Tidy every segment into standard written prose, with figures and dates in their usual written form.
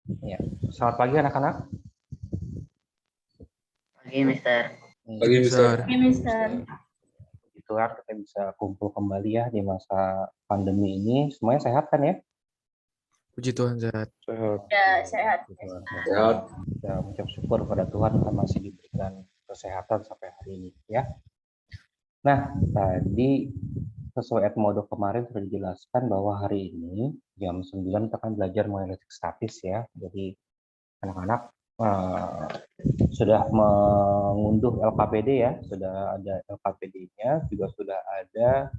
Ya. Selamat pagi anak-anak. Pagi, Mister. Pagi, Mister. Oke, Mister. Puji Tuhan kita bisa kumpul kembali ya di masa pandemi ini. Semuanya sehat kan ya? Puji Tuhan, sehat. Ya, sehat. Puji Tuhan. Sehat. Kita mengucap syukur pada Tuhan kita masih diberikan kesehatan sampai hari ini ya. Nah, tadi sesuai Edmodo kemarin sudah dijelaskan bahwa hari ini jam 9 kita akan belajar mengenai listrik statis ya. Jadi anak-anak sudah mengunduh LKPD ya, sudah ada LKPD-nya, juga sudah ada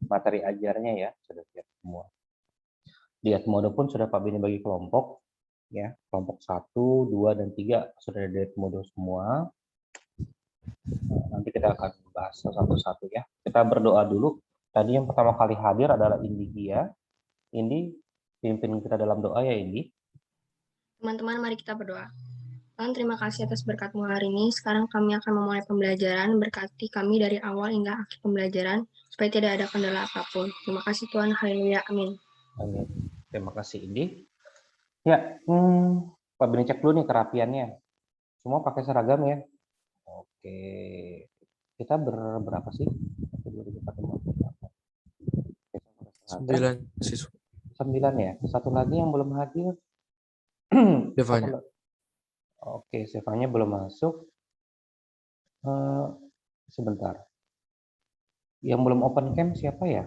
materi ajarnya ya, sudah siap semua. Di Edmodo pun sudah Pak Bini bagi kelompok ya, kelompok 1, 2, dan 3 sudah ada di Edmodo semua. Nanti kita akan bahas satu-satu ya. Kita berdoa dulu. Tadi yang pertama kali hadir adalah Indi Gia. Indi, pimpin kita dalam doa ya Indi. Teman-teman, mari kita berdoa. Tuhan, terima kasih atas berkat-Mu hari ini. Sekarang kami akan memulai pembelajaran. Berkati kami dari awal hingga akhir pembelajaran, supaya tidak ada kendala apapun. Terima kasih Tuhan. Haleluya. Amin. Amin. Terima kasih Indi. Ya, Pak Bini cek dulu nih kerapiannya. Semua pakai seragam ya. Oke. Kita berapa sih? 9 siswa. 9 ya. Satu lagi yang belum hadir. Devanya. Oke, Stefanya belum masuk. Sebentar. Yang belum open cam siapa ya?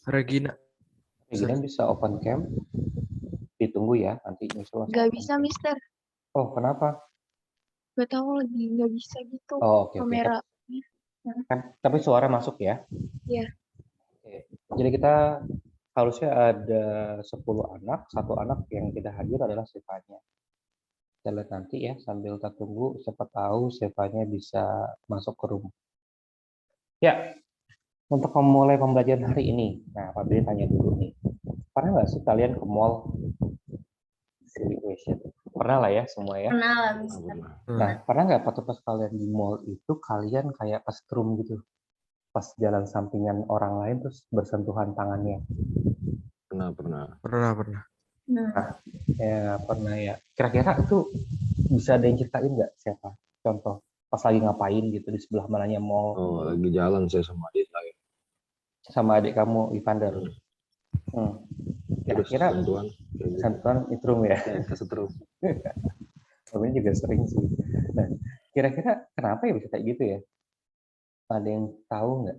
Regina. Regina bisa open cam. Ditunggu ya, nanti nyusul. Nggak bisa, Mister. Oh, kenapa? Nggak tahu lagi, nggak bisa gitu. Oh, oke. Kamera. Tapi suara masuk ya? Iya. Oke. Jadi kita harusnya ada 10 anak, satu anak yang tidak hadir adalah Stefanya. Kita lihat nanti ya, sambil kita tunggu, siapa tahu Stefanya bisa masuk ke rumah. Ya, untuk memulai pembelajaran hari ini, nah Pak Bini tanya dulu nih, pernah nggak sih kalian ke mall? Silly question. Pernah lah ya semua ya? Pernah lah, Mister. Nah, pernah nggak waktu pas kalian di mall itu kalian kayak kesetrum gitu? Pas jalan sampingan orang lain terus bersentuhan tangannya? Pernah. Nah, ya pernah ya. Kira-kira itu bisa ada yang ceritain nggak siapa? Contoh, pas lagi ngapain gitu di sebelah mananya mall? Oh, lagi jalan saya sama adik saya. Sama adik kamu, Ivander. Kira-kira sentuhan itrum ya? Kesetrum. Ini juga sering sih. Nah, kira-kira kenapa ya bisa kayak gitu ya? Ada yang tahu nggak?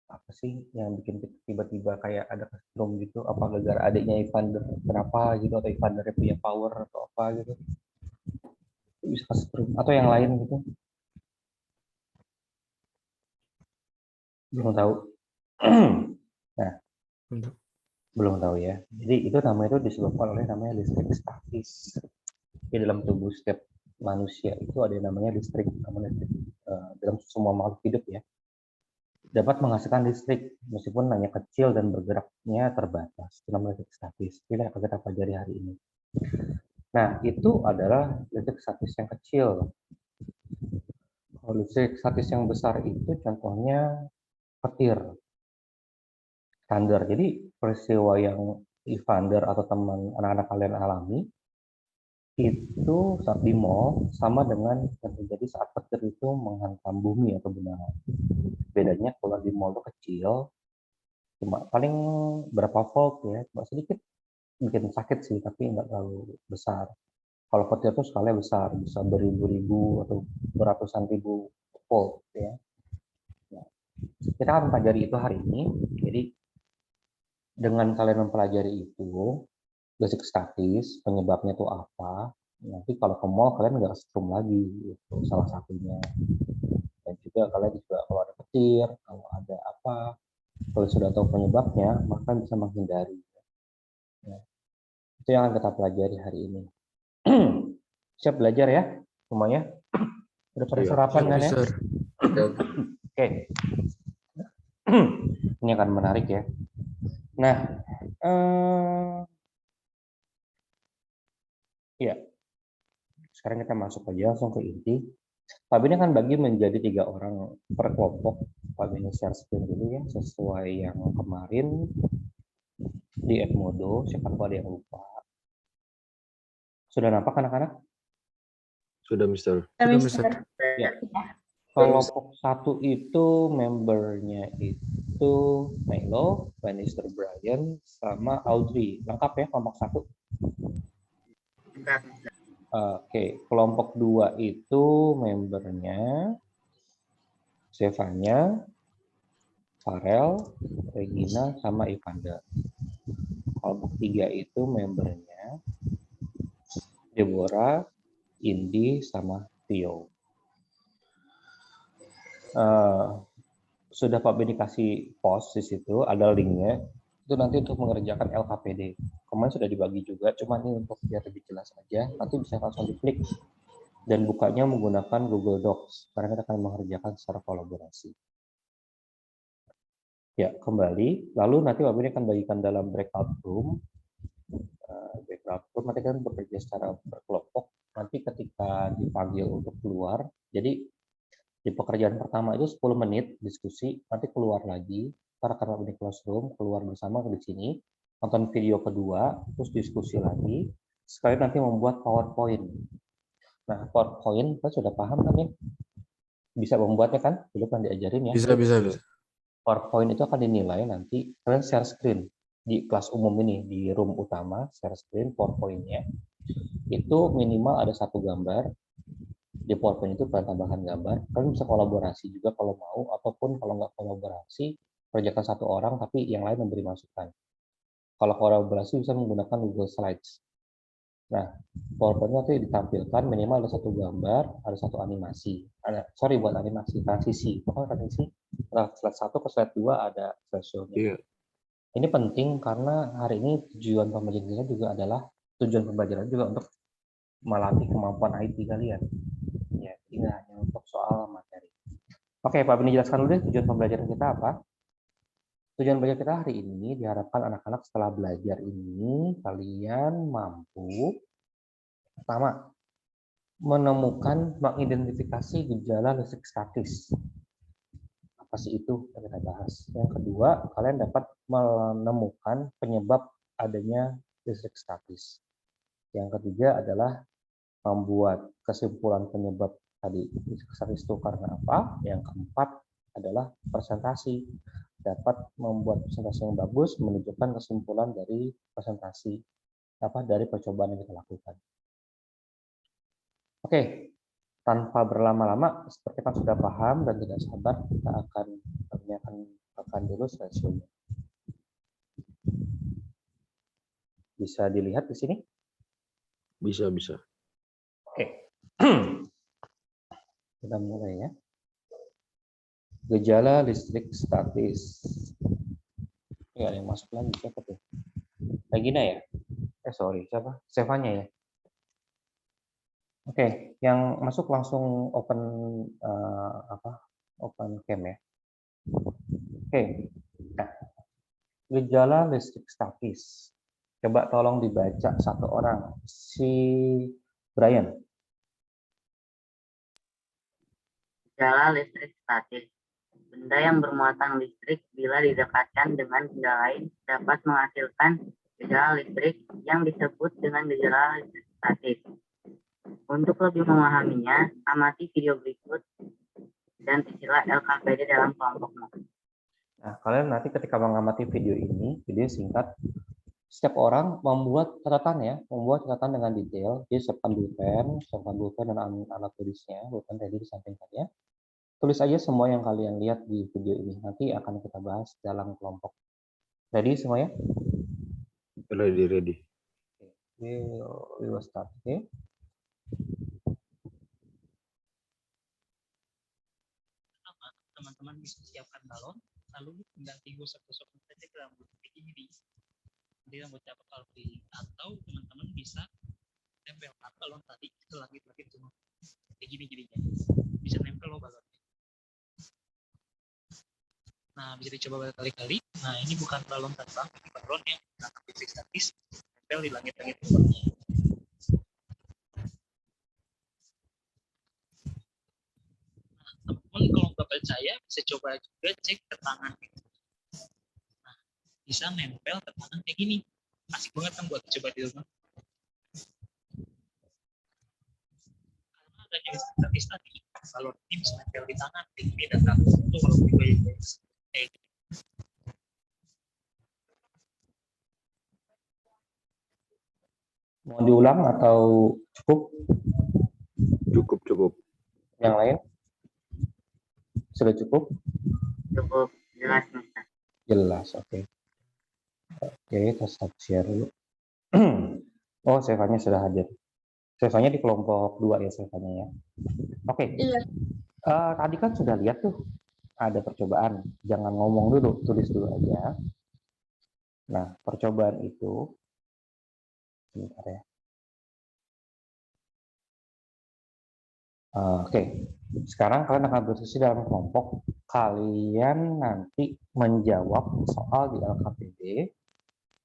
Apa sih yang bikin tiba-tiba kayak ada kesetrum gitu? Apa gara-gara adiknya Evander kenapa gitu? Atau Evander punya power atau apa gitu? Bisa kesetrum atau yang lain gitu? Belum tahu. Nah, belum tahu ya. Jadi itu namanya itu disebabkan oleh namanya listrik statis. Di dalam tubuh setiap manusia itu ada yang namanya listrik, dalam semua makhluk hidup ya. Dapat menghasilkan listrik meskipun hanya kecil dan bergeraknya terbatas. Itu namanya listrik statis. Ini akan kita pelajari hari ini. Nah, itu adalah listrik statis yang kecil. Kalau listrik statis yang besar itu contohnya petir, thunder. Jadi peristiwa yang Evander atau teman anak-anak kalian alami itu saat di mall sama dengan yang terjadi saat petir itu menghantam bumi atau benang. Bedanya kalau di mall itu kecil, cuma paling berapa volt ya, cuma sedikit bikin sakit sih, tapi nggak terlalu besar. Kalau petir itu skalanya besar, bisa beribu-ribu atau beratusan ribu volt ya. Nah, kita akan pelajari itu hari ini. Jadi dengan kalian mempelajari itu, basic statis, penyebabnya itu apa, nanti kalau ke mall kalian nggak kesetrum lagi, itu salah satunya. Dan juga kalian juga kalau ada petir, kalau ada apa, kalau sudah tahu penyebabnya, maka bisa menghindari. Ya. Itu yang akan kita pelajari hari ini. Siap belajar ya semuanya? Udah pada sarapan kan ya? Oke. Ini akan menarik ya. Nah, ya. Sekarang kita masuk aja langsung ke inti. Pak Bini akan bagi menjadi 3 orang per kelompok. Pak Bini share screen dulu ya, sesuai yang kemarin. di Edmodo, siapa tahu ada yang lupa. Sudah nampak anak-anak? Sudah, Mister. Sudah, Mister. Mister. Ya. Kelompok 1 itu membernya itu Milo, Bannister Brian, sama Audrey. Lengkap ya kelompok 1? Enggak, Mister. Oke, kelompok 2 itu membernya Stefania, Farel, Regina, sama Evander. Kelompok 3 itu membernya Deborah, Indi, sama Theo. Sudah Pak Beni kasih post di situ, ada linknya. Itu nanti untuk mengerjakan LKPD. Kemarin sudah dibagi juga, cuma ini untuk biar lebih jelas aja. Nanti bisa langsung diklik dan bukanya menggunakan Google Docs karena kita akan mengerjakan secara kolaborasi. Ya, kembali. Lalu nanti Pak Beni akan bagikan dalam breakout room. Breakout room nanti kan bekerja secara berkelompok. Nanti ketika dipanggil untuk keluar, jadi di pekerjaan pertama itu 10 menit diskusi, nanti keluar lagi, karena di classroom, keluar bersama di sini, nonton video kedua, terus diskusi lagi, sekali nanti membuat PowerPoint. Nah, PowerPoint, kita sudah paham kan ya? Bisa membuatnya kan? Dulu kan diajarin ya. Bisa. PowerPoint itu akan dinilai nanti, kalian share screen di kelas umum ini, di room utama, share screen PowerPoint-nya. Itu minimal ada 1 gambar, di PowerPoint itu kalian tambahkan gambar, kalian bisa kolaborasi juga kalau mau, ataupun kalau nggak kolaborasi, kerjakan 1 orang tapi yang lain memberi masukan. Kalau kolaborasi bisa menggunakan Google Slides. Nah, PowerPoint nanti ditampilkan minimal ada 1 gambar, ada 1 animasi. Buat animasi, transisi. Pokoknya transisi, slide 1 ke slide 2 ada slideshow-nya. Iya. Ini penting karena hari ini tujuan pembelajaran juga adalah, tujuan pembelajaran juga untuk melatih kemampuan IT kalian. Ya, tidak hanya untuk soal materi. Oke, Pak Beni jelaskan dulu deh tujuan pembelajaran kita apa. Tujuan belajar kita hari ini diharapkan anak-anak setelah belajar ini kalian mampu pertama menemukan, mengidentifikasi gejala listrik statis. Apa sih itu? Kita bahas. Yang kedua, kalian dapat menemukan penyebab adanya listrik statis. Yang ketiga adalah membuat kesimpulan penyebab tadi listrik statis itu karena apa. Yang keempat adalah presentasi. Dapat membuat presentasi yang bagus, menunjukkan kesimpulan dari presentasi dari percobaan yang kita lakukan. Oke, tanpa berlama-lama, seperti kita sudah paham dan tidak sabar, kita akan dulu slideshow-nya. Bisa dilihat di sini? Bisa. Oke. Kita mulai ya. Gejala listrik statis. Ya, yang masuk lagi siapa tuh? Regina ya? Siapa? Stefania ya? Oke, yang masuk langsung open open cam ya. Oke. Nah, gejala listrik statis. Coba tolong dibaca 1 orang. Si Brian. Gejala listrik statis. Benda yang bermuatan listrik bila didekatkan dengan benda lain dapat menghasilkan gejala listrik yang disebut dengan gejala listrik statis. Untuk lebih memahaminya, amati video berikut dan istilah LKPD dalam kelompokmu. Nah, kalian nanti ketika mengamati video ini, video singkat, setiap orang membuat catatan dengan detail. Jadi siapkan pulpen dan alat tulisnya, pulpen tadi di samping kalian. Tulis aja semua yang kalian lihat di video ini. Nanti akan kita bahas dalam kelompok. Ready semuanya? Ready. We will start. Okay. Teman-teman bisa siapkan balon, lalu tinggal gosok-gosok saja ke rambut ini. Nanti rambutnya bakal pilih, atau teman-teman bisa tempelkan balon tadi ke langit-langit semua. Kayak gini jadinya. Bisa nempel loh balonnya. Nah, bisa dicoba berkali-kali. Nah, ini bukan balon terbang, ini balon yang menangkap listrik statis, tempel di langit-langit. Nah, teman-teman kalau nggak percaya, bisa coba juga cek ke tangan. Nah, bisa nempel ke tangan kayak gini. Asik banget kan buat coba di rumah. Karena ada jenis gratis tadi, kalau ini bisa nempel di tangan, kayak gini dan kaku itu kalau gue kayak gitu. Mau diulang atau cukup? Cukup. Yang lain? Sudah cukup? Cukup jelas, Mister. Jelas, oke. Oke, kita stop share dulu. Oh, Sevanya sudah hadir. Sevanya di kelompok 2 ya, Sevanya ya. Oke. Iya. Tadi kan sudah lihat tuh, ada percobaan. Jangan ngomong dulu, tulis dulu aja. Nah, percobaan itu, sebentar ya. Oke, sekarang kalian akan berdiskusi dalam kelompok. Kalian nanti menjawab soal di LKPD,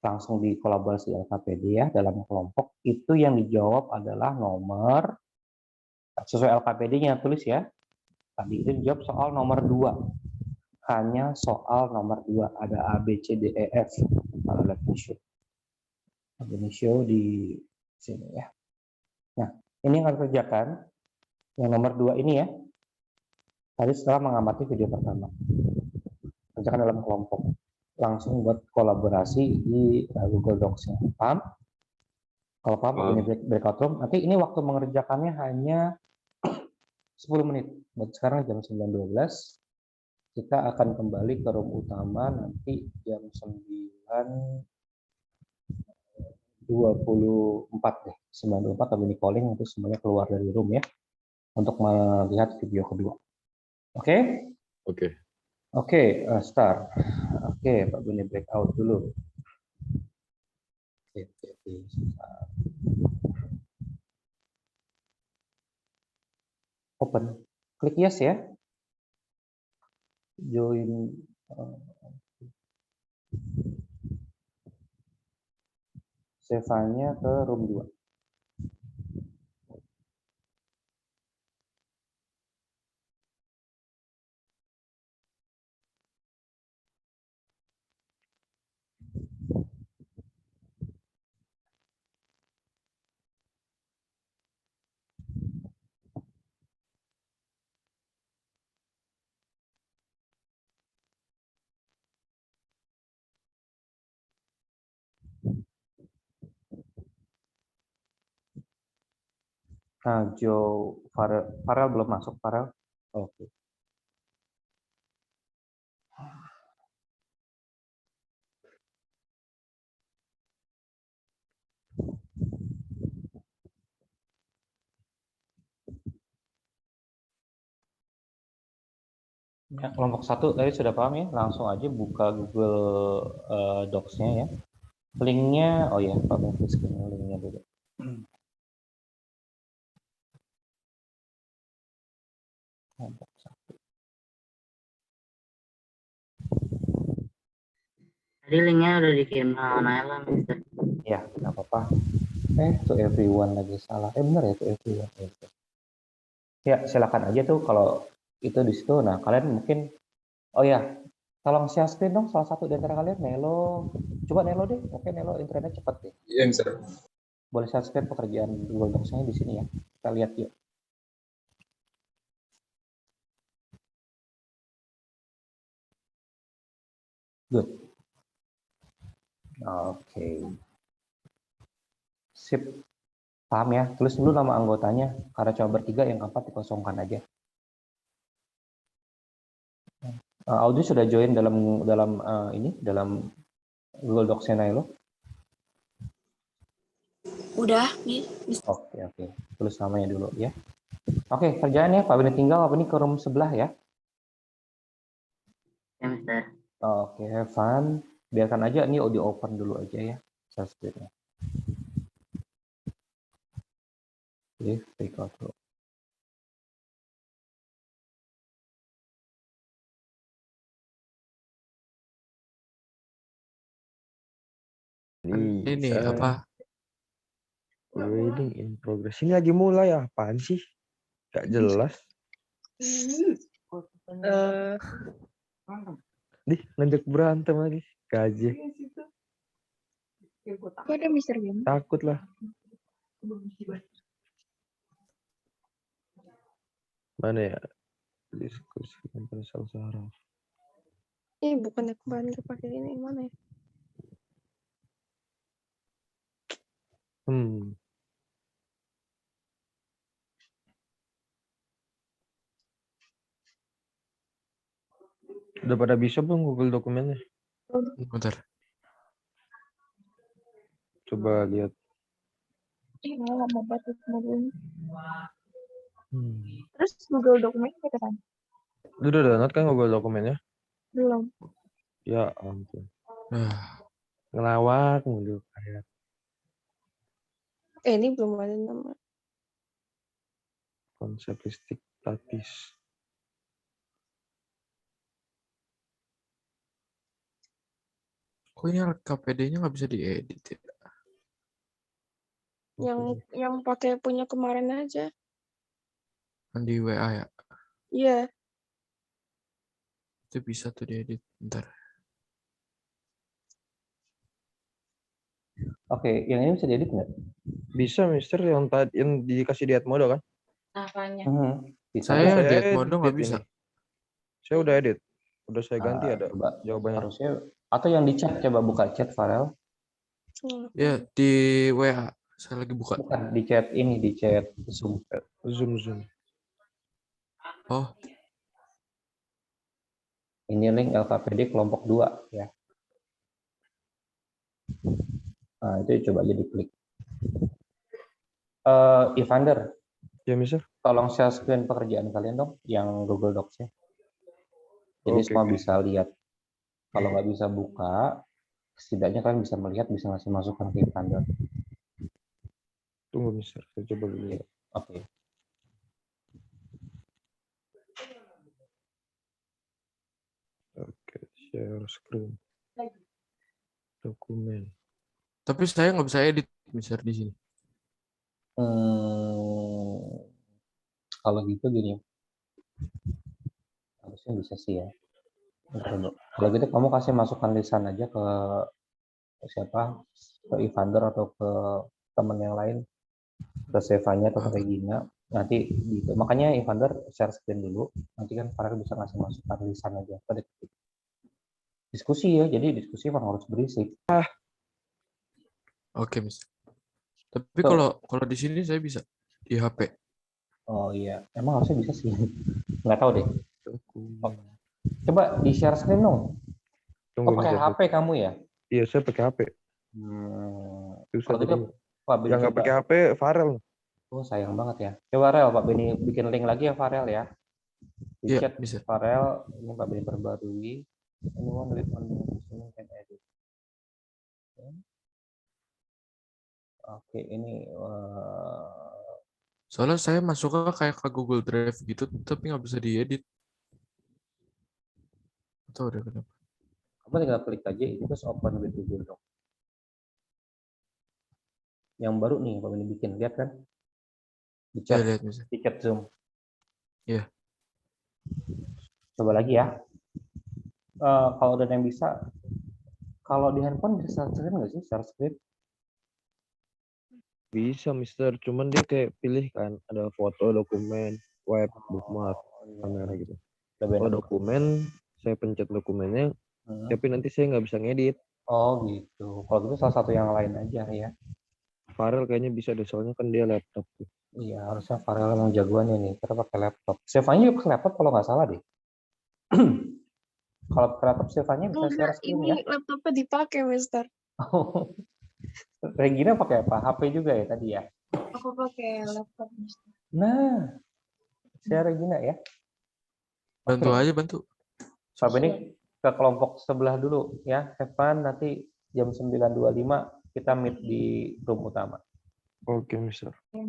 langsung dikolaborasi di LKPD ya, dalam kelompok. Itu yang dijawab adalah nomor, sesuai LKPD-nya tulis ya. Tadi itu dijawab soal nomor 2. Hanya soal nomor 2. Ada A, B, C, D, E, F. Kalau let me show di sini ya. Nah, ini yang harus kerjakan. Yang nomor 2 ini ya. Tadi setelah mengamati video pertama. Kerjakan dalam kelompok. Langsung buat kolaborasi di Google Docs-nya. Paham? Kalau paham, ini breakout room. Nanti ini waktu mengerjakannya hanya 10 menit. Buat sekarang jam 9.12. Kita akan kembali ke room utama nanti jam 9.24 deh. 9.24 kami ini calling untuk semuanya keluar dari room ya. Untuk melihat video kedua. Oke? Oke, start. Oke, Pak Beni breakout dulu. Oke. Open. Klik yes ya. Join. Save-nya ke room 2. Nah, Joe Farel belum masuk, Farel. Oke. Ya, kelompok 1 tadi sudah paham ya, langsung aja buka Google Docs-nya ya. Linknya, oh ya, Pak Beni linknya dulu. Kelompok 1. Tadi linknya udah dikirim sama Naila, Mister. Ya, nggak apa-apa. To everyone lagi salah. Benar ya, to everyone. Ya, silakan aja tuh kalau itu di situ. Nah, kalian mungkin, oh ya, tolong share screen dong salah satu di antara kalian, Nelo. Coba Nelo deh. Oke, Nelo, internet cepat deh. Iya, Mister. Boleh share screen pekerjaan Google Docs-nya di sini ya. Kita lihat yuk. Good. Oke. Sip. Paham ya? Tulis dulu nama anggotanya. Karena cuma bertiga, yang keempat dikosongkan aja. Audrey sudah join dalam Google Docs-nya Nailo? Udah, Oke. Tulis namanya dulu ya. Oke, kerjaannya Pak Beni tinggal apa ini ke room sebelah ya? Ya, Mister. Oke, have fun. Biarkan aja ini audio open dulu aja ya. Share screen-nya. Oke, breakout room. Ini apa? Reading in progress. Ini lagi mulai apaan sih? Gak jelas. Ngajak berantem lagi. aja. Kok ada Mister Game? Takut lah. Mana ya? Diskusi tentang saraf. Bukannya kemarin kepake ini mana ya? Udah pada bisa belum Google dokumennya? Bentar. Coba lihat. Lama banget mobilnya. Terus Google dokumen kita kan? Lu udah download kan Google dokumennya? Belum. Ya ampun. Ah, Ngelawak mulu kayak. Ini belum ada nama. Konsep listrik statis. kok ini KPD-nya nggak bisa diedit ya? Yang pakai punya kemarin aja. Kan di WA ya? Iya. Itu bisa tuh diedit. Bentar. Oke, yang ini bisa diedit nggak? Bisa Mister yang dikasih di Edmodo kan? Apanya? Bisa. Saya Saya di Edmodo nggak edit bisa. ini. Saya udah edit. Udah saya ganti ada Coba jawabannya. harusnya atau yang di chat, coba buka chat Farel. Ya, di WA. Saya lagi buka. Bukan di chat ini, di chat Zoom. Zoom. Oh, Ini link LKPD kelompok 2 ya. Nah, itu coba aja diklik. Evander, Ya Mister. tolong share screen pekerjaan kalian dong, yang Google Docs-nya. Jadi Oke, semua oke. bisa lihat. Kalau nggak bisa buka, setidaknya kalian bisa melihat, bisa ngasih masukan ke Evander. Tunggu Mister. Saya coba dulu. Oke. Oke, share screen. Dokumen. tapi saya nggak bisa edit Mister di sini. Kalau gitu gini, harusnya bisa sih ya. Kalau gitu kamu kasih masukan lisan aja ke siapa, ke Evander atau ke teman yang lain, ke Sevanya atau ke Regina. Nanti gitu. Makanya Evander share screen dulu. Nanti kan Farel bisa ngasih masukan lisan aja. Diskusi ya, jadi diskusi memang harus berisik. Oke, Mister. Tapi kalau di sini saya bisa di HP. Oh iya, emang harusnya bisa sih. Nggak tahu deh. Coba di share screen dong. Tunggu Pakai Mister. HP kamu ya? Iya, saya pakai HP. Susah Kalau gitu, jadinya. Pak Beni Yang nggak coba. pakai HP, Farel. Oh sayang banget ya. Coba Farel, Pak Beni bikin link lagi ya Farel ya. Di Iya, chat bisa. Farel, ini Pak Beni perbarui. Anyone with on can edit. Oke, ini Soalnya saya masuknya kayak ke Google Drive gitu, tapi nggak bisa diedit. Atau udah kenapa? kamu tinggal klik aja itu terus open with Google Doc. Yang baru nih Pak Beni bikin, lihat kan? Di Ya, chat, lihat Mister. di chat Zoom. Iya. Coba lagi ya. Kalau udah yang bisa, kalau di handphone bisa share screen nggak sih? Share screen? Bisa Mister, cuman dia kayak pilih kan ada foto, dokumen, web, bookmark, kamera gitu. Kalau dokumen, saya pencet dokumennya, tapi nanti saya nggak bisa ngedit. Oh gitu. Kalau gitu salah satu yang lain aja ya. Farel kayaknya bisa deh, soalnya kan dia laptop. Iya, harusnya Farel emang jagoannya nih. Kita pakai laptop. Sevanya juga pakai laptop kalau nggak salah deh. Kalau pakai laptop Sevanya bisa share Enggak, screen ini ya. laptopnya dipakai, Mister. Regina pakai apa? HP juga ya tadi ya? Aku pakai laptop, Mister. Nah, share Regina ya. Bantu Oke. aja, bantu. Pak Beni ke kelompok sebelah dulu ya. Evan nanti jam 9.25 kita meet di room utama. Oke Mister. Oke.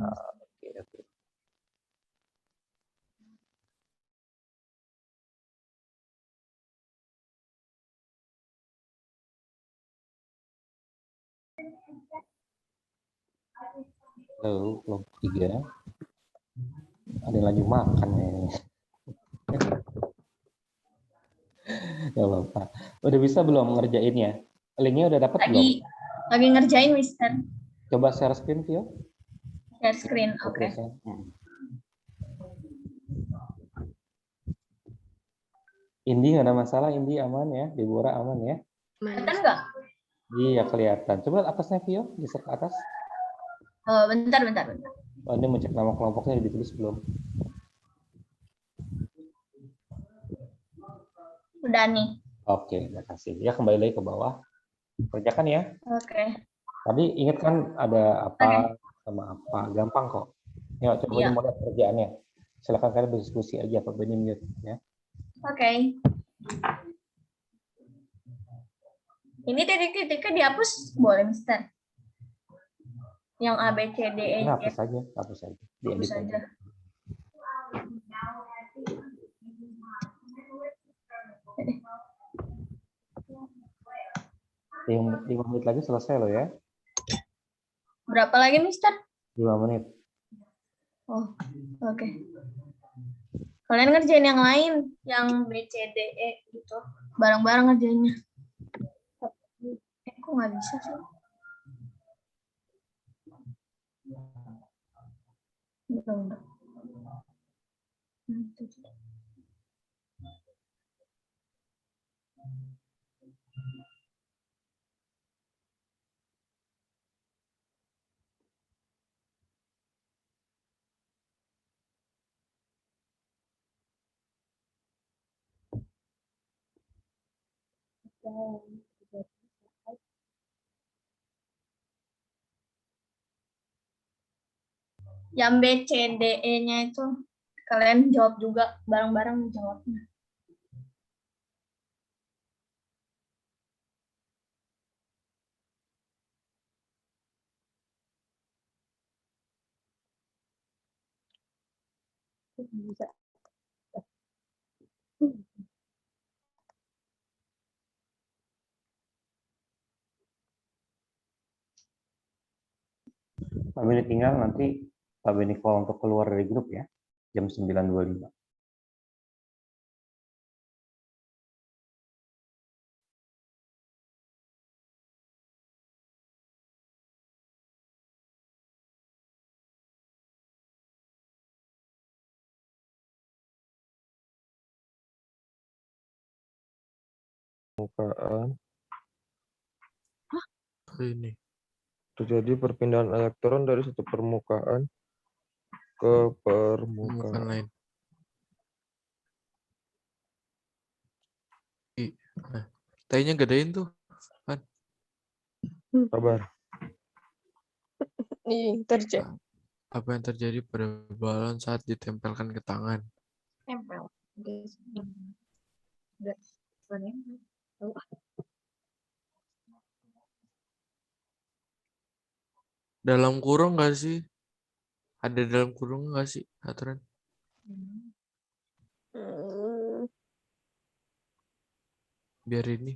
Halo, kelompok 3. Ada yang lagi makan ya ini. Gak apa-apa. Udah bisa belum ngerjainnya? Linknya udah dapat belum? Lagi ngerjain, Mister. Coba share screen, Vio. Share screen, oke. Progresnya. Indi nggak ada masalah, Indi aman ya, Deborah aman ya. Kelihatan nggak? Iya kelihatan. Coba atasnya Vio, geser ke atas. Oh, bentar. Oh, ini mau cek nama kelompoknya udah ditulis belum? Udah nih. Oke, terima kasih. Ya kembali lagi ke bawah. Kerjakan ya. Oke. Tadi ingat kan ada apa sama apa, gampang kok. Ya coba Iya. ini model kerjaannya. Silakan kalian berdiskusi aja, Pak Beni mute ya. Oke. Ini titik-titiknya dihapus boleh, Mister? Yang A, B, C, D, E, Nah, F. hapus saja. Diedit Hapus aja. aja. Yang 5 menit lagi selesai loh ya. Berapa lagi, Mister? 5 menit. Oh, oke. Kalian ngerjain yang lain, yang B, C, D, E gitu. Bareng-bareng ngerjainnya. Kok nggak bisa sih? Bentar. Yang B, C, D, E-nya itu kalian jawab juga bareng-bareng jawabnya. Bisa. 5 menit tinggal nanti Pak Beni call untuk keluar dari grup ya. Jam 9.25. Permukaan Ini. terjadi perpindahan elektron dari satu permukaan ke Bukan permukaan. lain. Nah, T-nya gedein tuh. Sabar. Ih, terjadi. Apa yang terjadi pada balon saat ditempelkan ke tangan? Tempel. Dalam kurung nggak sih? Ada dalam kurung nggak sih aturan? Biar ini.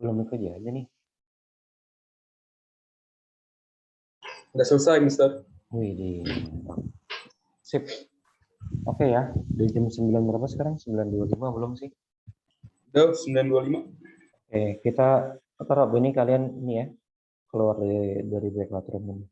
Belum ikut ya aja nih. Udah selesai, Mister. Wih, sip. Oke ya, di jam 9 berapa sekarang? 9.25 belum sih? Udah 9.25. Oke, kita taruh ini kalian ini ya, keluar dari breakout room ini.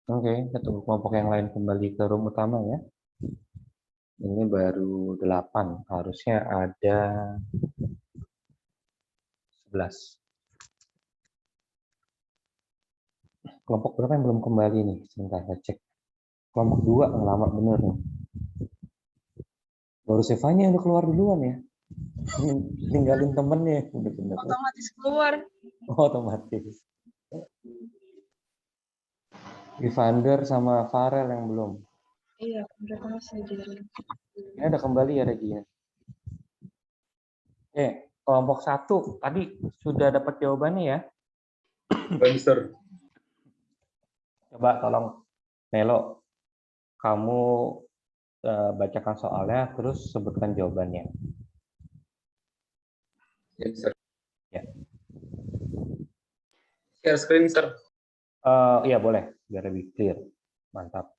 Oke, kita tunggu kelompok yang lain kembali ke room utama ya. Ini baru 8, harusnya ada 11. Kelompok berapa yang belum kembali nih? Sebentar, saya cek. Kelompok 2 yang lama bener nih. Baru Sevanya udah keluar duluan ya. Ninggalin temennya. Bener-bener. Otomatis keluar. Oh, otomatis. Evander sama Farel yang belum. Iya, mereka masih di dalam. Ini ada kembali ya Regina. Kelompok 1 tadi sudah dapat jawabannya ya. Mister. Coba tolong Nelo, kamu bacakan soalnya terus sebutkan jawabannya. Ya, Mister. Ya. Share screen, Mister. Iya boleh, biar lebih clear. Mantap.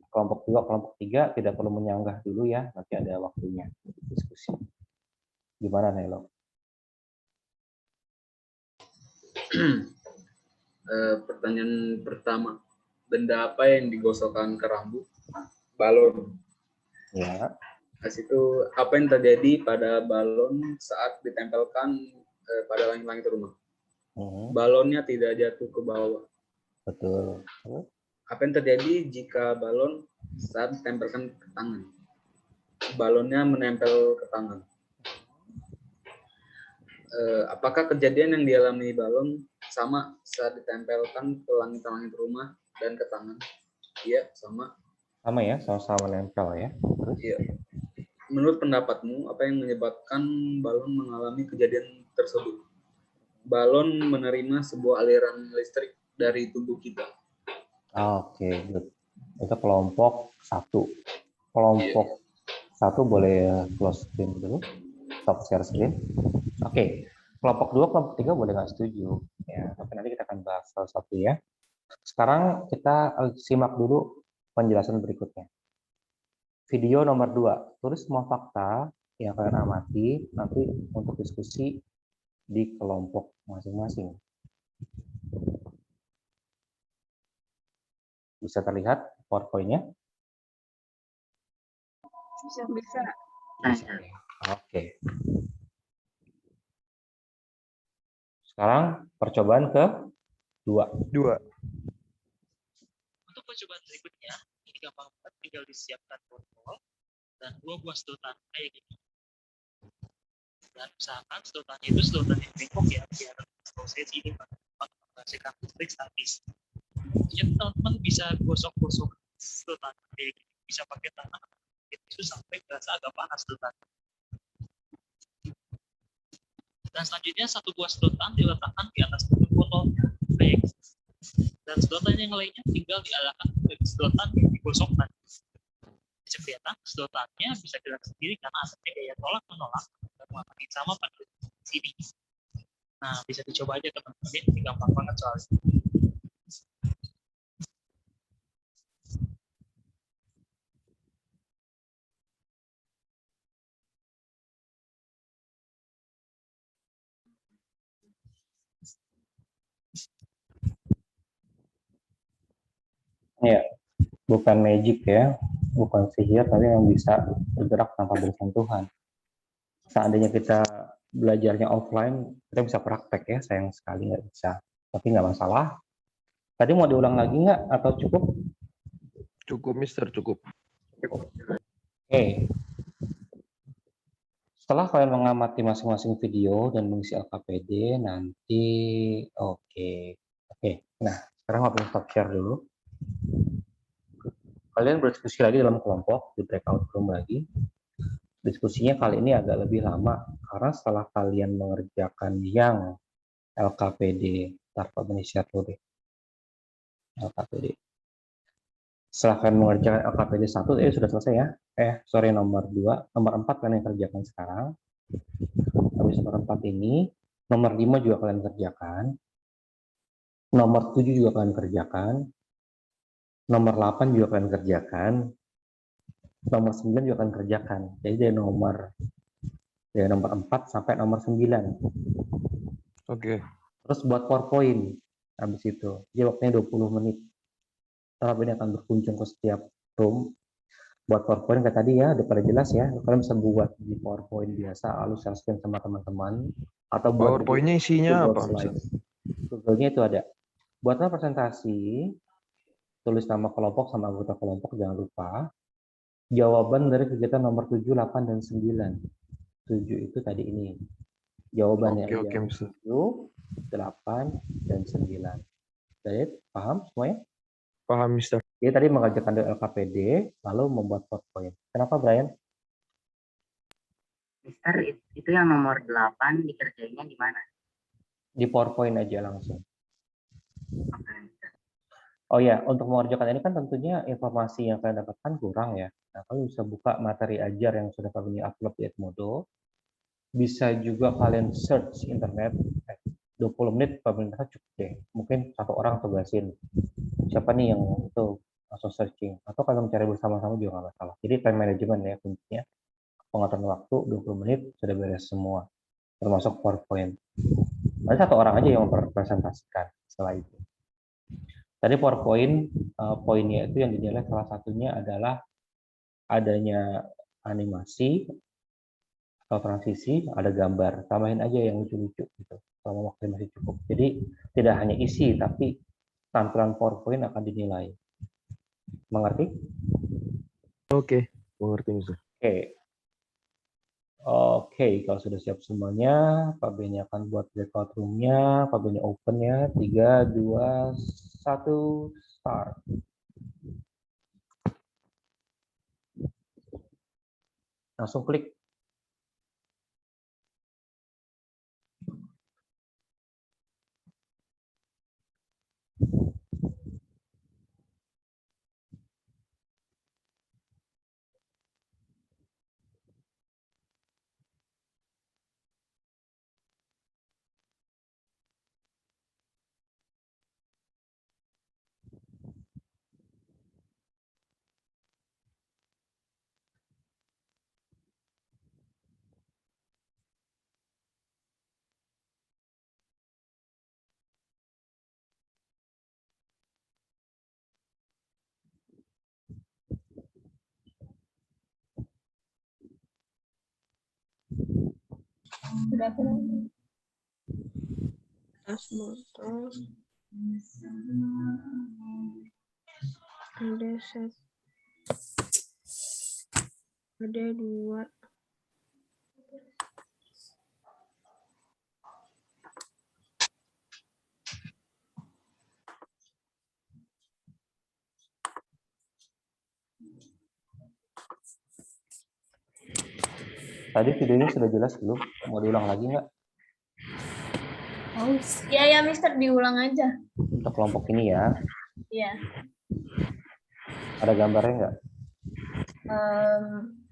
Kelompok 2, kelompok 3 tidak perlu menyanggah dulu ya, nanti ada waktunya diskusi. Gimana Nelo? Pertanyaan pertama, benda apa yang digosokkan ke rambut? Balon. Ya. Nah, situ apa yang terjadi pada balon saat ditempelkan pada langit-langit rumah? Balonnya tidak jatuh ke bawah. Betul. Apa yang terjadi jika balon saat ditempelkan ke tangan? Balonnya menempel ke tangan. Apakah kejadian yang dialami balon sama saat ditempelkan ke langit-langit rumah dan ke tangan? Iya, sama. Sama ya, sama-sama nempel ya. Iya. Menurut pendapatmu, apa yang menyebabkan balon mengalami kejadian tersebut? Balon menerima sebuah aliran listrik dari tubuh kita. Oke, good. Itu kelompok 1. Kelompok 1 boleh close screen dulu. Stop share screen. Oke. Kelompok 2, kelompok 3 boleh nggak setuju. Ya, tapi nanti kita akan bahas salah satu ya. Sekarang kita simak dulu penjelasan berikutnya. Video nomor 2. Tulis semua fakta yang kalian amati nanti untuk diskusi di kelompok masing-masing. Bisa terlihat PowerPoint-nya? Bisa. Oke. Sekarang percobaan ke 2. Untuk percobaan berikutnya, ini gampang banget, tinggal disiapkan botol dan 2 buah sedotan kayak gini. Dan usahakan sedotannya itu sedotan yang bengkok ya, biar proses ini menghasilkan listrik statis. Jadi teman-teman bisa gosok-gosok sedotan kayak gini, bisa pakai tangan itu sampai berasa agak panas sedotan. Dan selanjutnya 1 buah sedotan diletakkan di atas botolnya kayak gitu. Dan sedotan yang lainnya tinggal diarahkan ke sedotan yang digosok tadi. Bisa kelihatan sedotannya bisa gerak sendiri karena asapnya gaya tolak menolak dan warnanya sama pada sini. Nah, bisa dicoba aja teman-teman, ini gampang banget soalnya. Ya, bukan magic ya, bukan sihir, tapi yang bisa bergerak tanpa bersentuhan. Seandainya kita belajarnya offline, kita bisa praktek ya, sayang sekali nggak bisa. Tapi nggak masalah. Tadi mau diulang lagi nggak atau cukup? Cukup, Mister, cukup. Oke. Setelah kalian mengamati masing-masing video dan mengisi LKPD, nanti oke. Nah, sekarang waktu stop share dulu. Kalian berdiskusi lagi dalam kelompok, di breakout room lagi. Diskusinya kali ini agak lebih lama, karena setelah kalian mengerjakan yang LKPD, Pak share dulu deh. LKPD. Setelah kalian mengerjakan LKPD 1, sudah selesai ya. Nomor 2, nomor 4 kalian kerjakan sekarang. Habis nomor 4 ini, nomor 5 juga kalian kerjakan. Nomor 7 juga kalian kerjakan. Nomor 8 juga kalian kerjakan. Nomor 9 juga kalian kerjakan. Jadi dari nomor Dari nomor 4 sampai nomor 9. Oke. Terus buat PowerPoint habis itu. Jadi waktunya 20 menit. Tahap ini akan berkunjung ke setiap room. Buat PowerPoint kayak tadi ya, udah pada jelas ya. Kalian bisa buat di PowerPoint biasa, lalu share screen sama teman-teman. Atau buat PowerPoint-nya isinya Google apa? Slides. Google-nya itu ada. Buatlah presentasi, tulis nama kelompok sama anggota kelompok, jangan lupa. Jawaban dari kegiatan nomor 7, 8, dan 9. 7 itu tadi ini. Jawabannya Oke, aja. Mister. 7, 8, dan 9. Jadi, paham semuanya? Paham, Mister. Jadi tadi mengerjakan dari LKPD, lalu membuat PowerPoint. Kenapa, Brian? Mister, itu yang nomor 8 dikerjainnya di mana? Di PowerPoint aja langsung. Oke, Mister. Oh ya, untuk mengerjakan ini kan tentunya informasi yang kalian dapatkan kurang ya. Nah, kalian bisa buka materi ajar yang sudah kami upload di Edmodo. Bisa juga kalian search internet, 20 menit pemerintah cukup deh. Mungkin satu orang tugasin. Siapa nih yang itu langsung searching. Atau kalian mencari bersama-sama juga nggak masalah. Jadi time management ya kuncinya. Pengaturan waktu 20 menit sudah beres semua. Termasuk PowerPoint. Nanti satu orang aja yang mempresentasikan setelah itu. Tadi PowerPoint, poinnya itu yang dinilai salah satunya adalah adanya animasi atau transisi, ada gambar. Tambahin aja yang lucu-lucu gitu, selama waktu masih cukup. Jadi tidak hanya isi, tapi tampilan PowerPoint akan dinilai. Mengerti? Oke, mengerti, Mister. Oke, kalau sudah siap semuanya, Pak Beni akan buat breakout room-nya. Pak Beni open ya. 3, 2, 1, start. Langsung klik. Sudah kenal. Tas motor. Ada satu. Ada 2. Tadi videonya sudah jelas belum? Mau diulang lagi nggak? Oh, ya Mister, diulang aja. Untuk kelompok ini ya. Iya. Ada gambarnya nggak?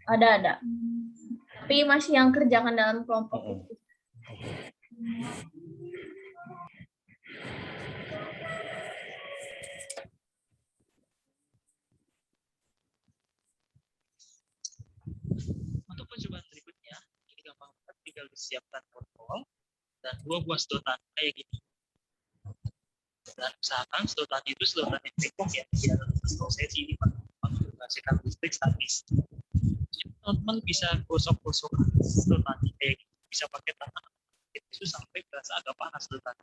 Ada. Tapi masih yang kerjakan dalam kelompok itu. Untuk percobaan berikutnya, ini gampang banget, tinggal disiapkan botol dan 2 buah sedotan kayak gini. Dan usahakan sedotan itu sedotan yang bengkok ya, biar prosesi ini menghasilkan listrik statis. Teman-teman bisa gosok-gosok sedotan kayak gini, bisa pakai tangan itu sampai berasa agak panas sedotan.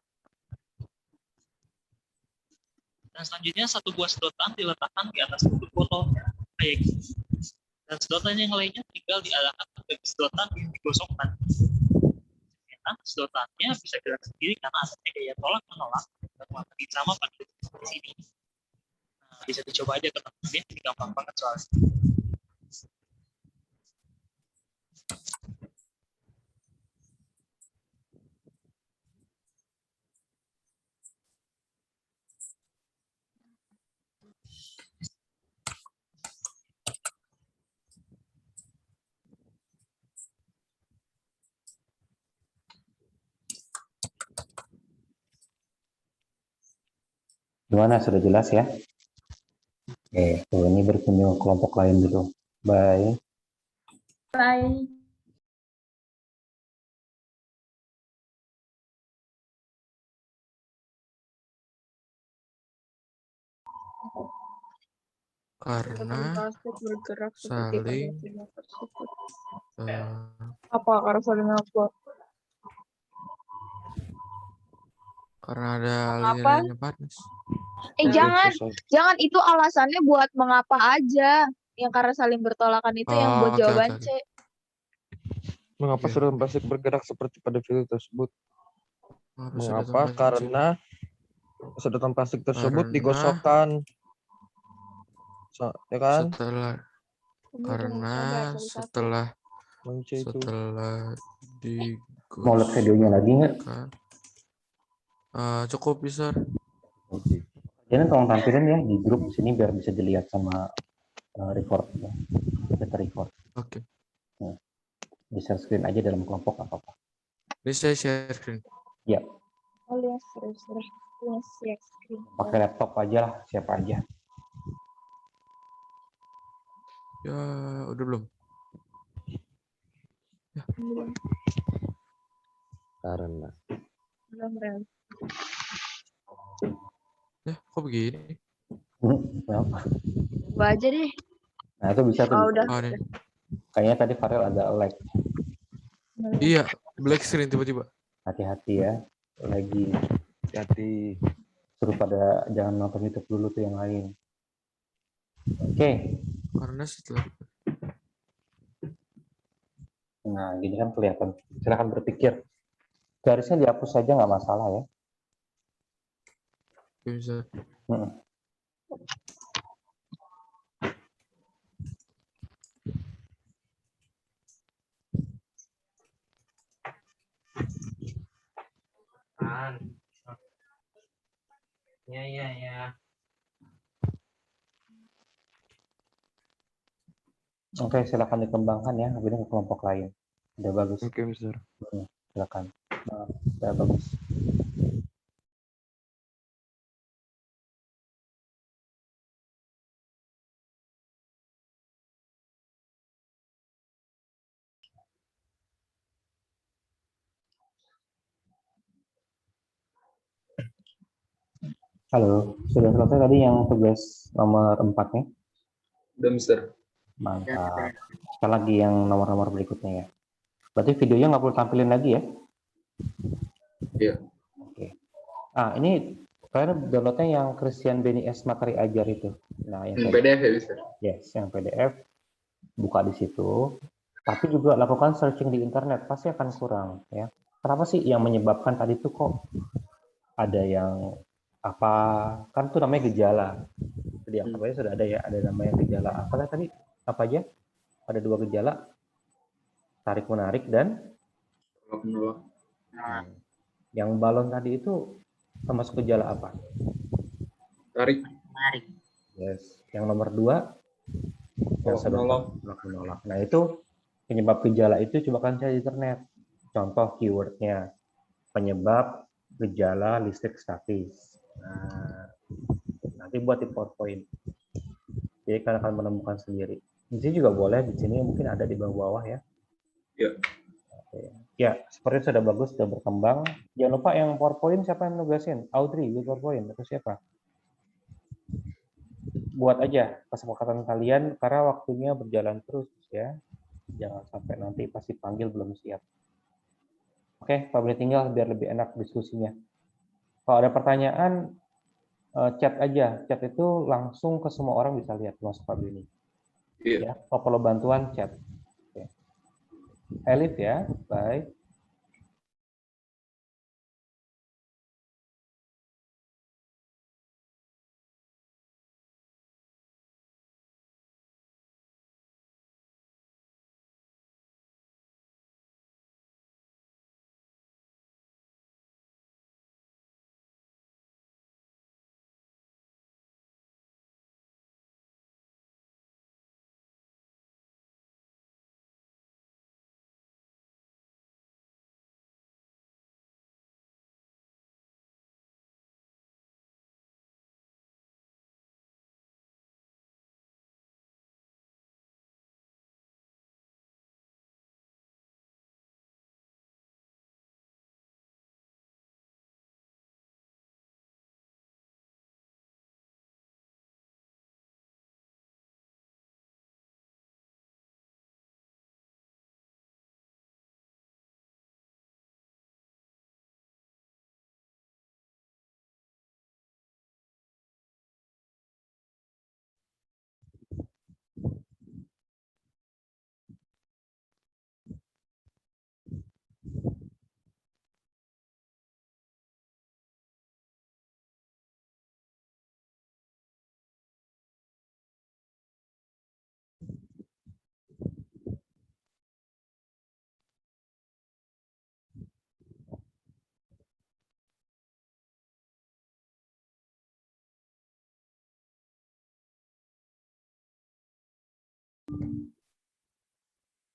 Dan selanjutnya 1 buah sedotan diletakkan di atas tutup botolnya kayak gini. Dan sedotan yang lainnya tinggal diarahkan ke sedotan yang digosokkan. Nah, sedotannya bisa gerak sendiri karena asapnya gaya tolak menolak dan materi sama pada di sini. Nah, bisa dicoba aja teman-teman ya, ini gampang banget soalnya. Gimana? Sudah jelas ya? Oke, ini berkunjung kelompok lain dulu. Bye. Bye. karena plastik bergerak seperti pada saling video tersebut. eh, Apa karena saling apa? karena ada Mengapa? alirannya panas. Jangan itu alasannya buat mengapa aja. Yang karena saling bertolakan itu yang buat Oh, oke, jawaban oke. C. Mengapa Oke. sedotan plastik bergerak seperti pada video tersebut? Mengapa sedotan Mengapa? plastik Karena sedotan plastik tersebut Karena- digosokkan. Ya kan? Karena setelah digosokkan. Mau lihat videonya lagi nggak? Cukup bisa. Jadi tolong tampilin ya di grup sini biar bisa dilihat sama recordnya, kita record. Oke. Di share screen aja dalam kelompok apa-apa. Bisa share screen. Ya, Oh ya, serius. Share screen. pakai laptop aja lah, siapa aja. Ya, udah belum? Karena. Belum rel. Ya, kok begini? Kenapa? Gua aja deh. Nah itu bisa tuh. Oh, udah. Oh, ini. Kayaknya tadi Farel agak lag. Iya, black screen tiba-tiba. Hati-hati ya. Lagi Hati. suruh pada jangan nonton YouTube dulu tuh yang lain. Oke. Karena setelah Nah, gini kan kelihatan. Silakan berpikir. Garisnya dihapus saja nggak masalah ya. bisa. Ya. Oke, silakan dikembangkan ya. Ini ke kelompok lain. Udah bagus. Oke, Mister. Silakan. Nah, udah bagus. Halo, sudah selesai tadi yang tugas nomor 4-nya? Udah, Mister. Mantap. Sekali lagi yang nomor-nomor berikutnya ya. Berarti videonya nggak perlu tampilin lagi ya? Iya. Oke. Ini kalian downloadnya yang Christian Beni S Materi Ajar itu. Nah, yang PDF ya, Mister? Yes, yang PDF. Buka di situ. Tapi juga lakukan searching di internet, pasti akan kurang ya. Kenapa sih yang menyebabkan tadi itu kok ada yang apa, kan itu namanya gejala. Jadi apa aja sudah ada ya, ada namanya gejala apa tadi? Apa aja? Ada 2 gejala, tarik menarik dan Menolak. yang balon tadi itu termasuk gejala apa? Tarik. Menarik. Yes. Yang nomor 2 yang menolak. Nah itu penyebab gejala itu coba kan cari di internet. Contoh keywordnya penyebab gejala listrik statis. Nah, nanti buat di PowerPoint. Jadi kalian akan menemukan sendiri. Di sini juga boleh, di sini mungkin ada di bawah ya. Ya. Oke. Ya, seperti sudah bagus, sudah berkembang. Jangan lupa yang PowerPoint siapa yang nugasin? Audrey di PowerPoint atau siapa? Buat aja kesepakatan kalian karena waktunya berjalan terus ya. Jangan sampai nanti pasti panggil belum siap. Oke, Pak boleh tinggal biar lebih enak diskusinya. Kalau ada pertanyaan, chat aja. Chat itu langsung ke semua orang bisa lihat, termasuk Pak Beni. Iya. Ya, kalau perlu bantuan chat. Oke. Elif ya, bye.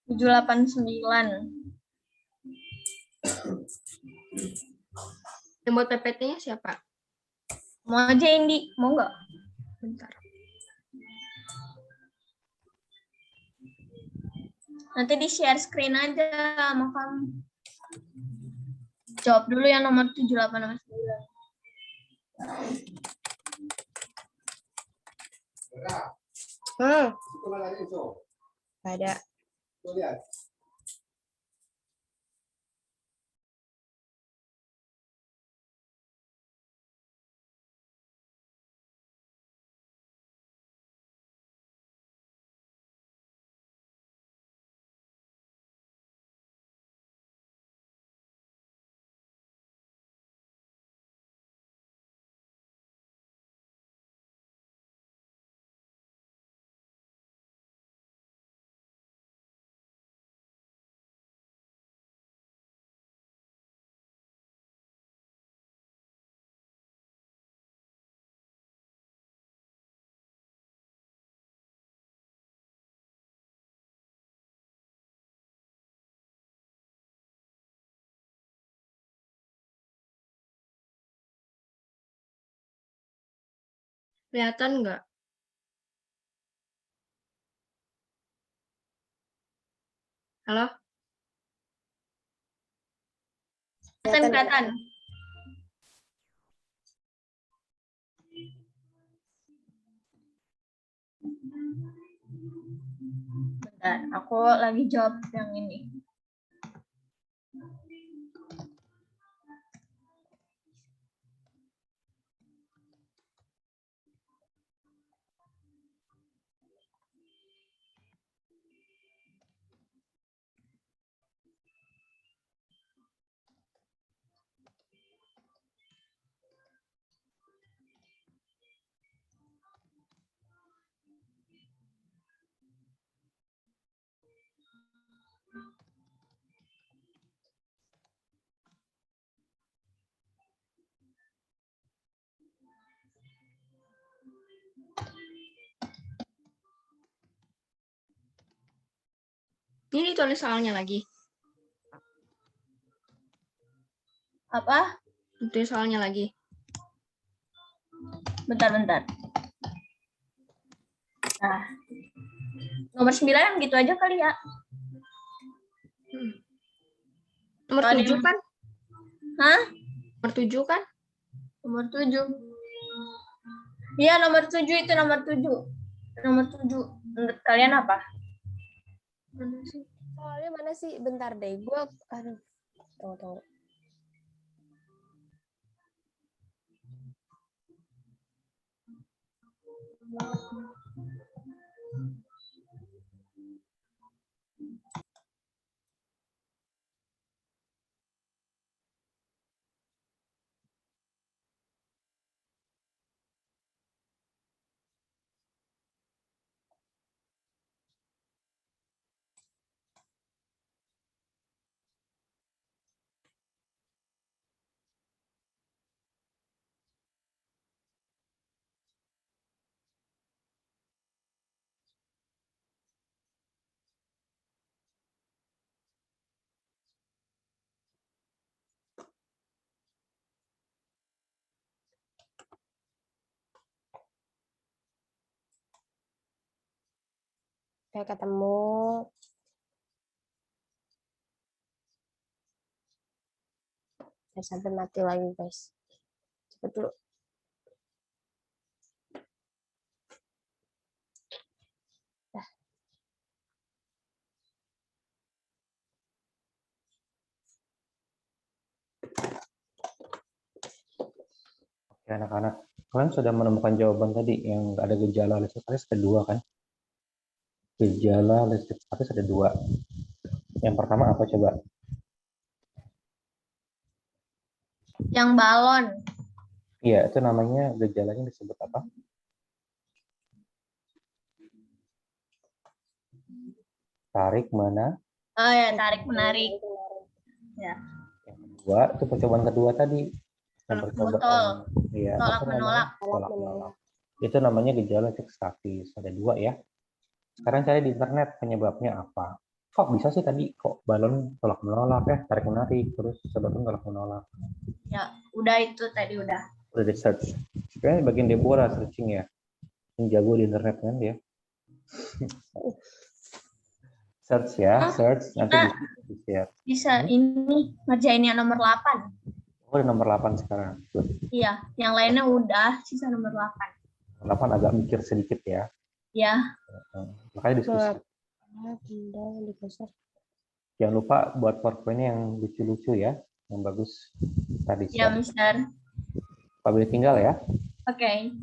789. Yang buat PPT-nya siapa? Mau aja Indi, mau nggak? Bentar. Nanti di share screen aja sama kamu. Jawab dulu yang nomor 7889. Ada. Kelihatan nggak? Halo? Kelihatan. Bentar, aku lagi jawab yang ini. Ini ditulis soalnya lagi. Apa? Ditulis soalnya lagi. Bentar. Nah, nomor 9 yang gitu aja kali ya. Nomor Ada 7 yang- kan? Hah? Nomor 7 kan? Nomor 7. Iya, nomor 7 itu nomor 7. Nomor 7. Menurut kalian apa? Soalnya mana sih? Bentar deh, gue aduh. Tunggu. Kayak ketemu. Sampai mati lagi, guys. Cepet dulu. Oke, anak-anak, kalian sudah menemukan jawaban tadi yang ada gejala listriktatis ada 2 kan? Gejala listriktatis ada 2. Yang pertama apa coba? Yang balon. Iya, itu namanya gejalanya disebut apa? Tarik mana? Oh ya, tarik menarik. Ya. Yang kedua, itu percobaan kedua tadi. Yang Tolak percobaan, botol. iya, Tolak apa menolak. namanya? Tolak menolak. Itu namanya gejala listriktatis. Ada 2 ya. Sekarang cari di internet penyebabnya apa. Kok bisa sih tadi kok balon tolak menolak tarik menarik terus sebetulnya tolak menolak. Ya, udah itu tadi udah. Udah di search. Kayaknya bagian Deborah searching ya. Yang jago di internet kan dia. Search ya, search nanti di share. Bisa ini ngerjain yang nomor 8. Oh, di nomor 8 sekarang. Good. Iya, yang lainnya udah, sisa nomor 8. 8 agak mikir sedikit ya. Ya. Makanya diskusi. Jangan lupa buat PowerPoint-nya yang lucu-lucu ya, yang bagus tadi. Ya, Mister. Pak boleh tinggal ya. Oke.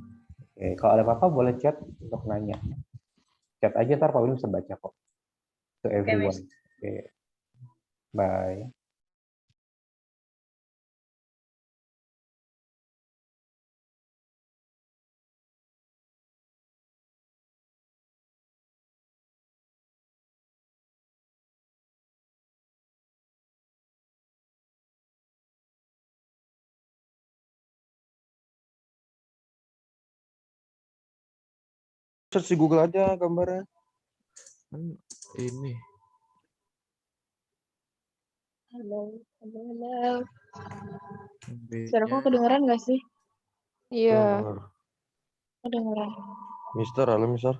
Oke, kalau ada apa-apa boleh chat untuk nanya. Chat aja ntar Pak Willy bisa baca kok. To everyone. Oke. Bye. Search di Google aja gambarnya. Ini. Halo. Suaraku kedengeran nggak sih? Iya, Dengar. kedengeran. Mister, halo Mister.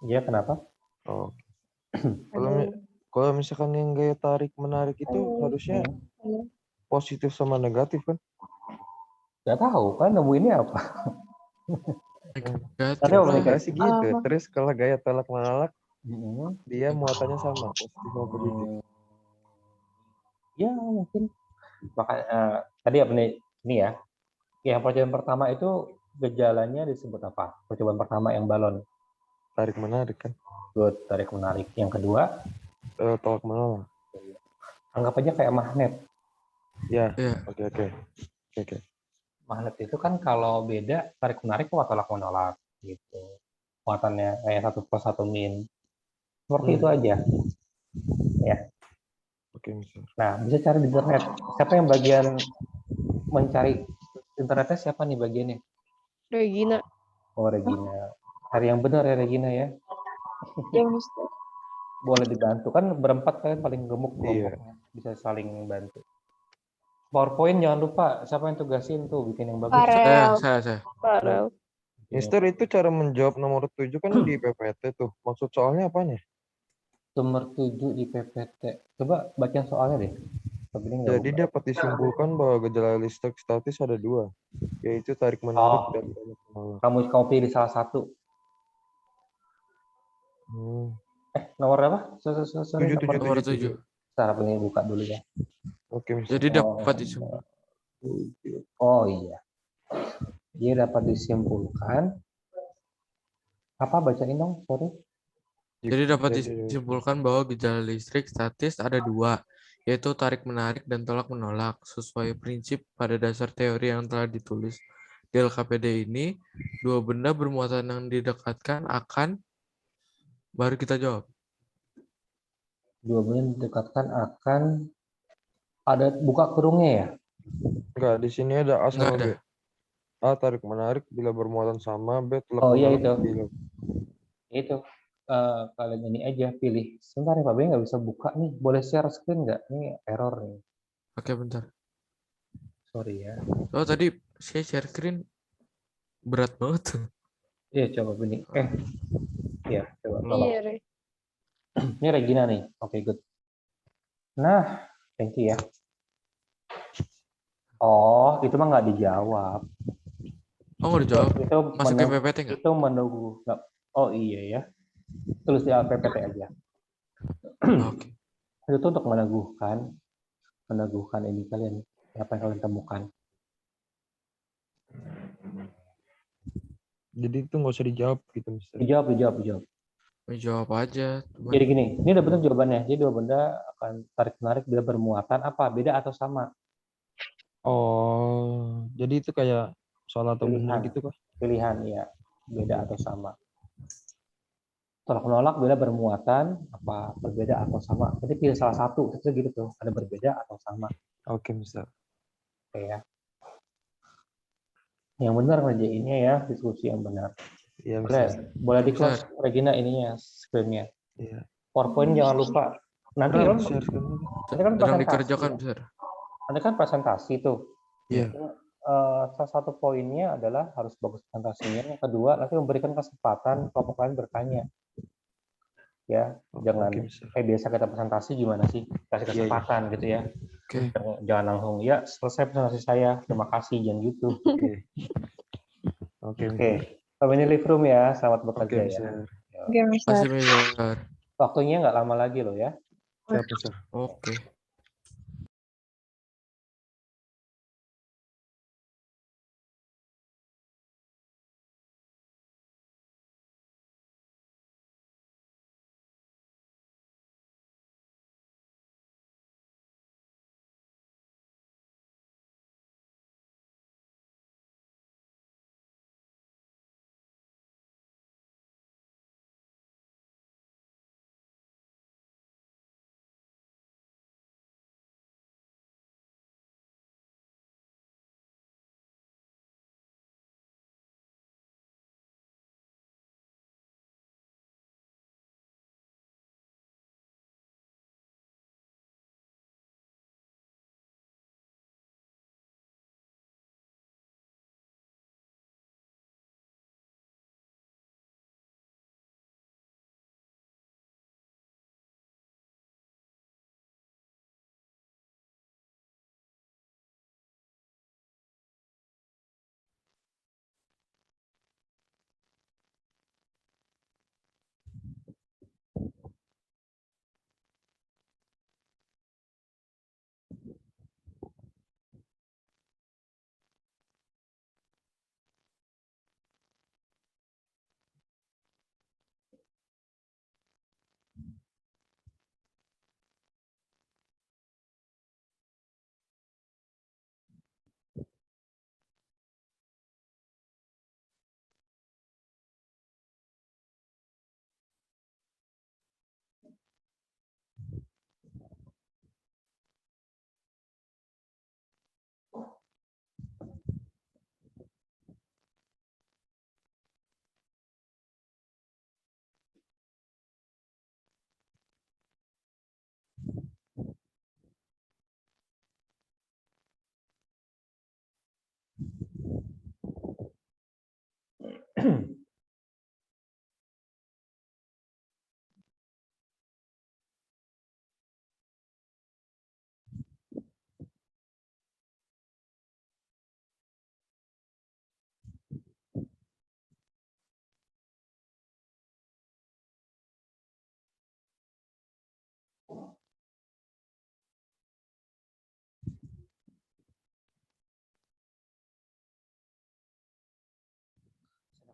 Iya, kenapa? Oh. Kalau misalkan yang gaya tarik menarik itu harusnya positif sama negatif kan? Gak tahu kan nemuinnya apa. Negatif Enggak sih gitu. Terus kalau gaya tolak menolak dia muatannya sama positif sama positif. Ya mungkin. Makanya tadi apa nih? Ini ya. Yang percobaan pertama itu gejalanya disebut apa? Percobaan pertama yang balon. Tarik menarik kan? Good, tarik menarik. Yang kedua? Tolak menolak. Anggap aja kayak magnet. Ya. Oke. Magnet itu kan kalau beda tarik menarik kok tolak menolak gitu. Muatannya kayak 1 plus 1 min. Seperti itu aja. Ya. Oke, Mister. Nah, bisa cari di internet. Siapa yang bagian mencari internetnya siapa nih bagiannya? Regina. Oh, Regina. Cari yang benar ya Regina ya. Ya, Mister. Boleh dibantu kan berempat kalian paling gemuk kelompoknya. Bisa saling bantu. PowerPoint jangan lupa siapa yang tugasin tuh bikin yang bagus. Saya. Farel. Mister, itu cara menjawab nomor 7 kan di PPT tuh. Maksud soalnya apanya? Nomor 7 di PPT. Coba baca soalnya deh. Jadi dapat disimpulkan bahwa gejala listrik statis ada 2, yaitu tarik menarik dan tolak menolak. Kamu pilih salah satu. Nomor apa? Sorry, nomor 7. Secara ini buka dulu ya. Oke, Mister. Jadi dapat disimpulkan. Oh iya. Dia dapat disimpulkan. Apa bacain dong, sorry. Jadi dapat disimpulkan bahwa gejala listrik statis ada 2, yaitu tarik menarik dan tolak menolak. Sesuai prinsip pada dasar teori yang telah ditulis di LKPD ini, 2 benda bermuatan yang didekatkan akan, baru kita jawab. 2 benda didekatkan akan, ada buka kurungnya ya? Enggak, di sini ada A sama Enggak B. A tarik menarik bila bermuatan sama, B tolak menolak. Iya itu. Bila... Itu. Kalian ini aja pilih. Sebentar ya Pak B nggak bisa buka nih. Boleh share screen nggak? Ini error nih. Oke, bentar. Sorry ya. Oh, tadi saya share screen berat banget tuh. Iya, coba ini. Iya, coba. Iya, Re. Ini Regina nih. Oke, good. Nah, thank you ya. Oh, itu mah nggak dijawab. Oh, nggak dijawab? Itu masuk ke PPT nggak? Itu menunggu. Nggak. Oh iya ya. Tulis di PPT aja. Oke. Itu untuk meneguhkan ini kalian, apa yang kalian temukan. Jadi itu nggak usah dijawab gitu, Mister. Dijawab. Dijawab aja. Jadi gini, ini udah benar jawabannya. Jadi 2 benda akan tarik menarik bila bermuatan apa? Beda atau sama? Oh, jadi itu kayak soal atau benar gitu kah? Pilihan ya, beda atau sama. Tolak menolak beda bermuatan apa berbeda atau sama. Jadi pilih salah satu, itu gitu tuh, ada berbeda atau sama. Oke, Mister. Oke ya. Yang benar ngerjainnya ya, diskusi yang benar. Iya, Boleh di close Regina ininya, screen-nya. Iya. PowerPoint jangan lupa. Nanti Ram, kan, share screen. nanti kan Sedang presentasi. dikerjakan, Sir. Nanti kan presentasi tuh. Iya. Salah satu poinnya adalah harus bagus presentasinya. Yang kedua, nanti memberikan kesempatan kelompok lain bertanya. Ya, jangan Oke, Mister. kayak biasa kita presentasi gimana sih? Kasih kesempatan gitu ya. Oke. Jangan langsung, ya selesai presentasi saya, terima kasih, jangan gitu. Oke. Oke, Oke, kami ini live room ya, selamat bekerja ya. Mister. Oke, Mister. Masih, Mister. Waktunya nggak lama lagi loh ya. Siap, Mister. Oke.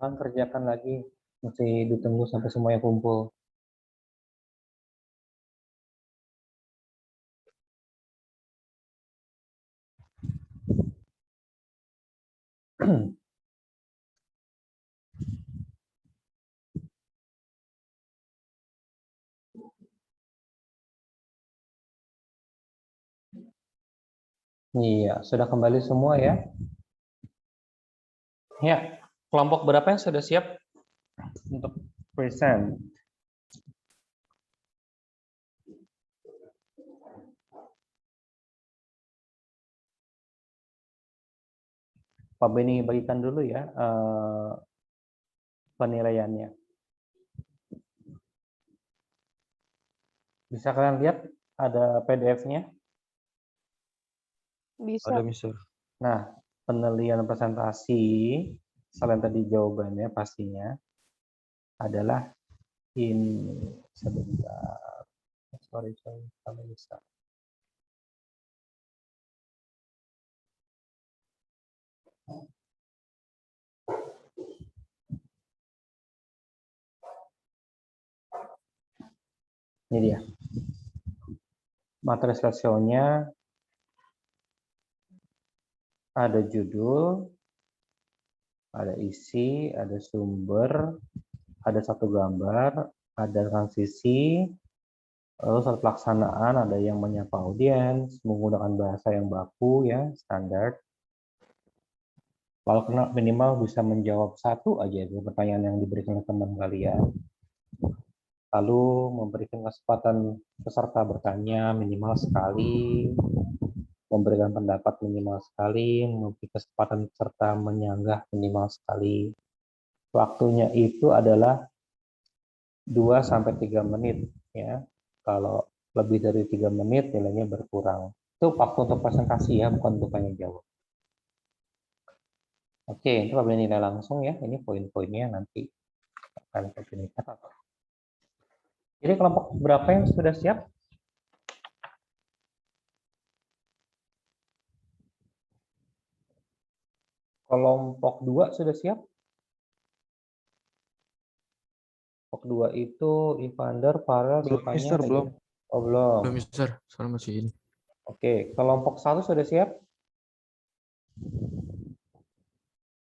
Silakan kerjakan lagi, mesti ditunggu sampai semuanya kumpul. Iya, sudah kembali semua ya? Ya, kelompok berapa yang sudah siap untuk present? Pak Beni bagikan dulu ya penilaiannya. Bisa kalian lihat ada PDF-nya? Bisa. Ada, Mister. Nah, penilaian presentasi selain tadi jawabannya pastinya adalah ini. Sebentar. Sorry, kami bisa. Ini dia. Materi selesionya ada judul, ada isi, ada sumber, ada satu gambar, ada transisi, lalu saat pelaksanaan ada yang menyapa audiens, menggunakan bahasa yang baku ya, standar. Kalau kena minimal bisa menjawab satu aja itu pertanyaan yang diberikan oleh teman kalian. lalu memberikan kesempatan peserta bertanya minimal sekali, memberikan pendapat minimal sekali, memberi kesempatan peserta menyanggah minimal sekali. Waktunya itu adalah 2-3 menit ya. Kalau lebih dari 3 menit nilainya berkurang. Itu waktu untuk presentasi ya, bukan untuk tanya jawab. Oke, itu apabila nilai langsung ya. Ini poin-poinnya nanti akan kita catat. Jadi kelompok berapa yang sudah siap? Kelompok 2 sudah siap? Kelompok 2 itu Evander, Farel, Belum, Stefania, Mister, belum. Oh, belum. Belum, Mister. Soalnya masih ini. Oke, kelompok 1 sudah siap?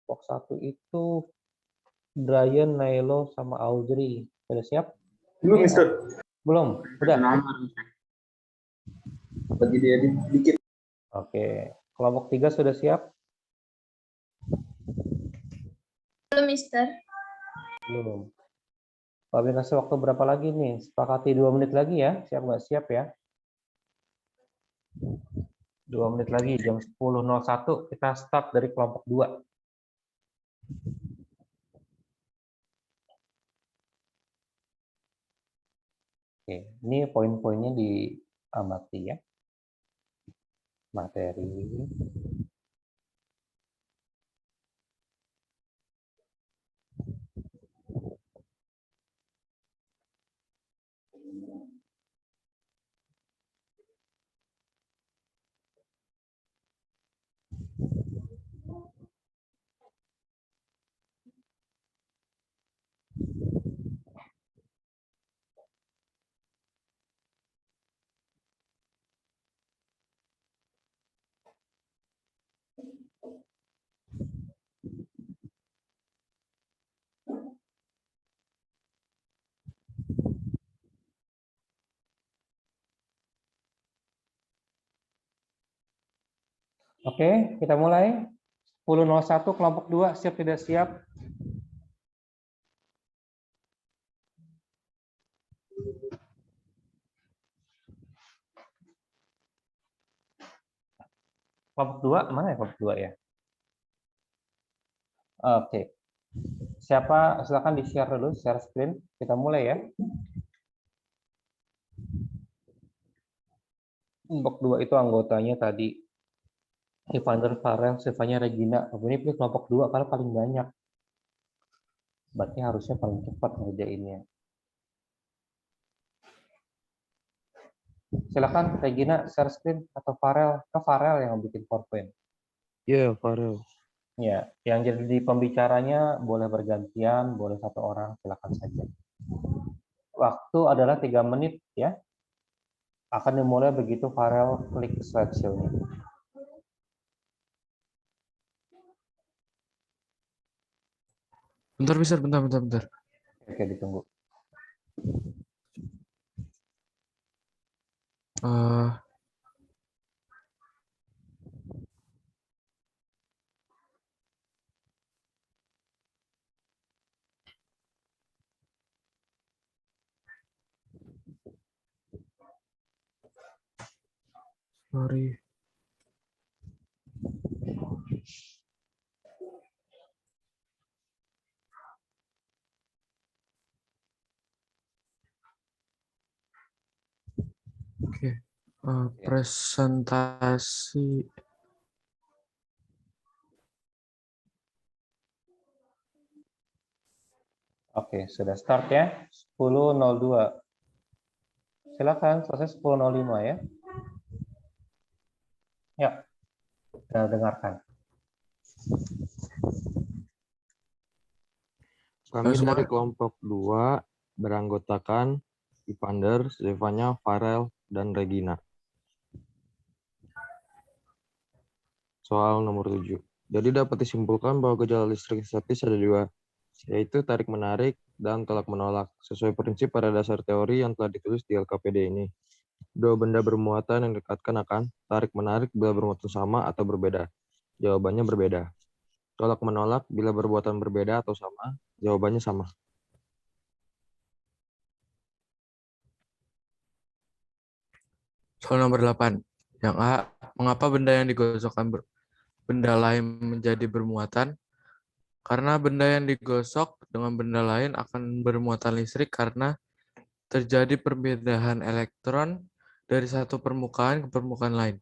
Kelompok 1 itu Brian, Nailo, sama Audrey. Sudah siap? Belum, Mister. Belum? Udah? Nomor, Mister. Bagi dia dikit. Oke. Kelompok 3 sudah siap? Belum, Mister. Belum. Pak Bin kasih waktu berapa lagi nih? Sepakati 2 menit lagi ya. Siap nggak siap ya? 2 menit lagi, jam 10.01 kita start dari kelompok 2. Oke, ini poin-poinnya diamati ya. Materi. Oke, kita mulai. 10.01 kelompok 2 siap tidak siap? Kelompok 2 mana ya kelompok 2 ya? Oke. Siapa silakan di-share dulu, share screen. Kita mulai ya. Kelompok 2 itu anggotanya tadi Evander, Farel, Stefania, Regina. Ini pilih kelompok 2 karena paling banyak. Berarti harusnya paling cepat ngerjainnya. Silakan Regina share screen atau Farel. Ke Farel yang bikin PowerPoint. Iya, Farel. Ya, yang jadi pembicaranya boleh bergantian, boleh satu orang, silakan saja. Waktu adalah 3 menit ya. Akan dimulai begitu Farel klik slideshow-nya. Bentar, Mister. Bentar. Oke, ditunggu. Sorry. Oke. Presentasi. Oke, sudah start ya. 10.02. Silakan selesai 10.05 ya. Ya. Kita dengarkan. Kami dari kelompok 2 beranggotakan Evander, Stefania, Farel, dan Regina. Soal nomor 7. Jadi dapat disimpulkan bahwa gejala listrik statis ada 2, yaitu tarik-menarik dan tolak-menolak, sesuai prinsip pada dasar teori yang telah ditulis di LKPD ini. Dua benda bermuatan yang didekatkan akan tarik-menarik bila bermuatan sama atau berbeda. Jawabannya berbeda. Tolak-menolak bila bermuatan berbeda atau sama, jawabannya sama. Soal nomor 8. Yang A, mengapa benda yang digosokkan benda lain menjadi bermuatan? Karena benda yang digosok dengan benda lain akan bermuatan listrik karena terjadi perpindahan elektron dari satu permukaan ke permukaan lain.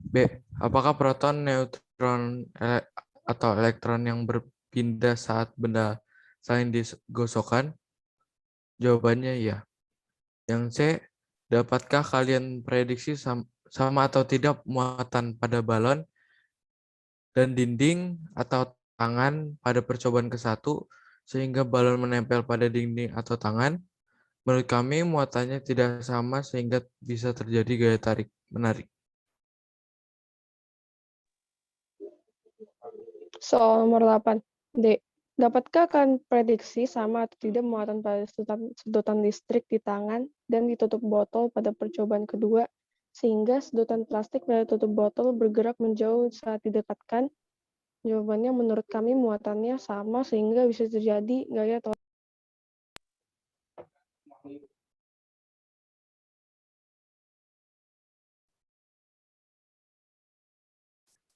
B. Apakah proton, neutron, atau elektron yang berpindah saat benda lain digosokkan? Jawabannya iya. Yang C. Dapatkah kalian prediksi sama atau tidak muatan pada balon dan dinding atau tangan pada percobaan ke-1 sehingga balon menempel pada dinding atau tangan? Menurut kami muatannya tidak sama sehingga bisa terjadi gaya tarik menarik. Soal nomor 8. D. Dapatkah kalian prediksi sama atau tidak muatan pada sedotan listrik di tangan dan ditutup botol pada percobaan kedua, sehingga sedotan plastik pada tutup botol bergerak menjauh saat didekatkan? Jawabannya menurut kami muatannya sama sehingga bisa terjadi gaya tarik.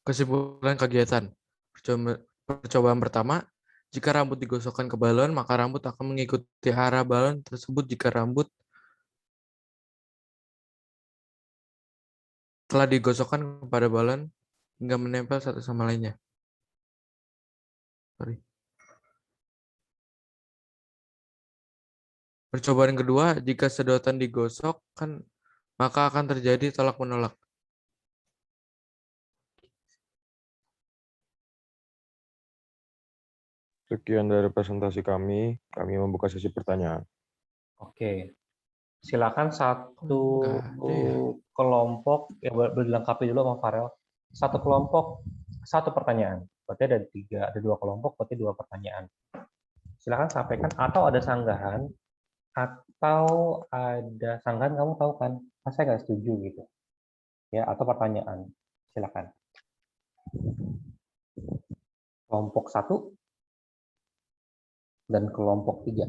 Kesimpulan kegiatan. Percobaan pertama, jika rambut digosokkan ke balon, maka rambut akan mengikuti arah balon tersebut jika rambut telah digosokkan kepada balon hingga menempel satu sama lainnya. Percobaan kedua, jika sedotan digosokkan, maka akan terjadi tolak-menolak. Sekian dari presentasi kami membuka sesi pertanyaan. Oke, silakan satu kelompok, ya dilengkapi dulu sama Farel. Satu kelompok, satu pertanyaan. Berarti ada dua kelompok, berarti 2 pertanyaan. Silakan sampaikan, atau ada sanggahan, kamu tahu kan, saya nggak setuju gitu. Ya, atau pertanyaan. Silakan. Kelompok 1 dan kelompok 3.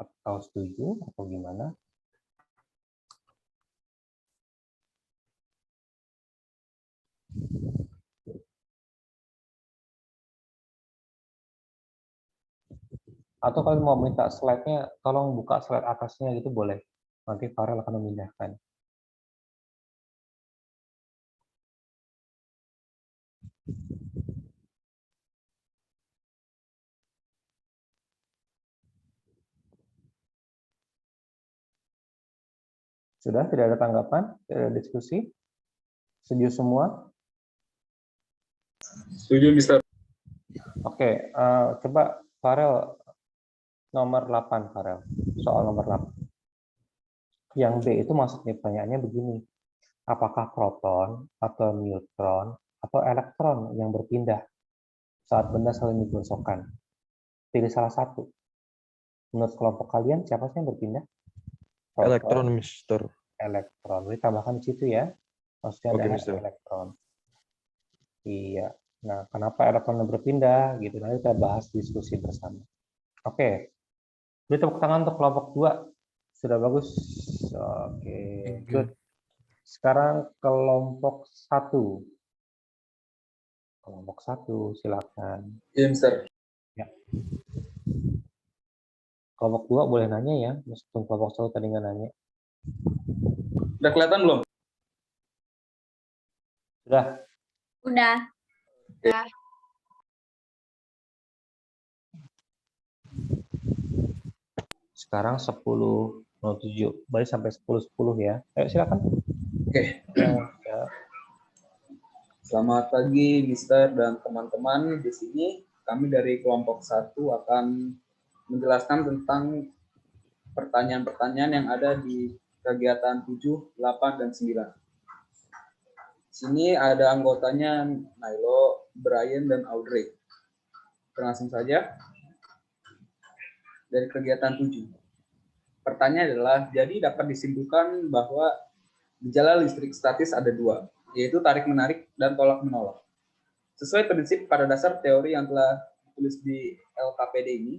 Atau setuju atau gimana? Atau kalau mau minta slide-nya, tolong buka slide atasnya gitu boleh. Nanti Farel akan memindahkan. Sudah, tidak ada tanggapan, tidak ada diskusi? Setuju semua? Setuju, Mister. Oke, coba Farel nomor 8, Farel. Soal nomor 8. Yang B itu maksudnya pertanyaannya begini. Apakah proton, atau neutron, atau elektron yang berpindah saat benda saling digosokkan? Pilih salah satu. Menurut kelompok kalian, siapa sih yang berpindah? Proton, Elektron, Mister. Elektron. Boleh tambahkan di situ ya. Maksudnya Oke, adalah Mister. elektron. Iya. Nah, kenapa elektron yang berpindah? Gitu. Nanti kita bahas diskusi bersama. Oke. Beri tepuk tangan untuk kelompok 2. Sudah bagus. Oke. Good. Sekarang kelompok 1. Kelompok 1, silakan. Iya, Mister. Ya. Kelompok 2 boleh nanya ya, meskipun kelompok 1 tadi nggak nanya. Udah kelihatan belum? Sudah. Udah. Ya. Sekarang 10.07. Balik sampai 10.10 ya. Ayo silakan. Oke. Ya. Selamat pagi, Mister dan teman-teman. Di sini kami dari kelompok 1 akan menjelaskan tentang pertanyaan-pertanyaan yang ada di kegiatan 7, 8, dan 9. Di sini ada anggotanya Nailo, Brian, dan Audrey. Langsung saja. Dari kegiatan 7. Pertanyaan adalah, jadi dapat disimpulkan bahwa gejala listrik statis ada 2, yaitu tarik-menarik dan tolak-menolak. Sesuai prinsip pada dasar teori yang telah ditulis di LKPD ini,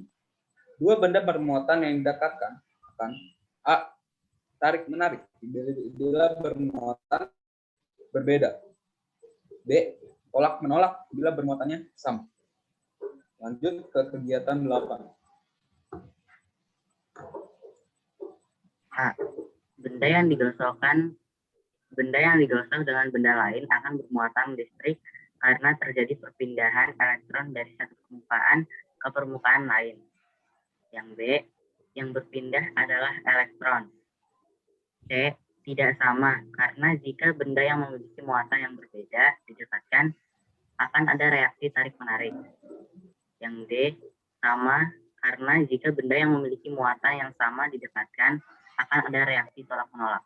dua benda bermuatan yang didekatkan akan A. Tarik-menarik bila bermuatan berbeda. B. Tolak-menolak bila bermuatannya sama. Lanjut ke kegiatan 8. A. Benda yang digosok dengan benda lain akan bermuatan listrik karena terjadi perpindahan elektron dari satu permukaan ke permukaan lain. Yang B. Yang berpindah adalah elektron. C. Tidak sama, karena jika benda yang memiliki muatan yang berbeda didekatkan, akan ada reaksi tarik-menarik. Yang D. Sama, karena jika benda yang memiliki muatan yang sama didekatkan, akan ada reaksi tolak-menolak.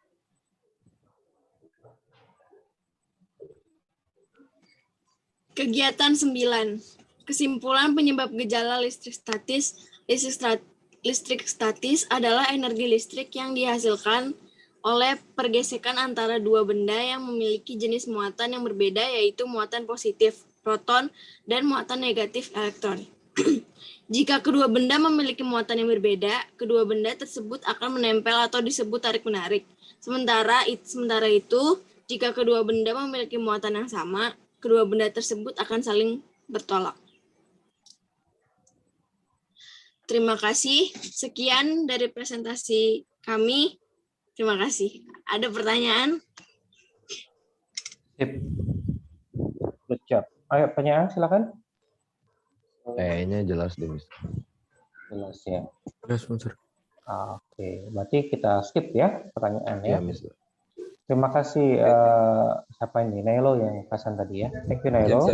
Kegiatan 9. Kesimpulan penyebab gejala listrik statis. Listrik statis adalah energi listrik yang dihasilkan oleh pergesekan antara dua benda yang memiliki jenis muatan yang berbeda, yaitu muatan positif, proton, dan muatan negatif, elektron. Jika kedua benda memiliki muatan yang berbeda, kedua benda tersebut akan menempel atau disebut tarik-menarik. Sementara itu, jika kedua benda memiliki muatan yang sama, kedua benda tersebut akan saling bertolak. Terima kasih. Sekian dari presentasi kami. Terima kasih. Ada pertanyaan? Sip. Good job. Ayo, pertanyaan silakan. Kayaknya jelas deh, Mister. Jelas ya. Jelas, Mister. Oke, berarti kita skip ya pertanyaan ya. Iya, Mister. Terima kasih siapa ini? Nailo yang pesan tadi ya. Thank you Nailo.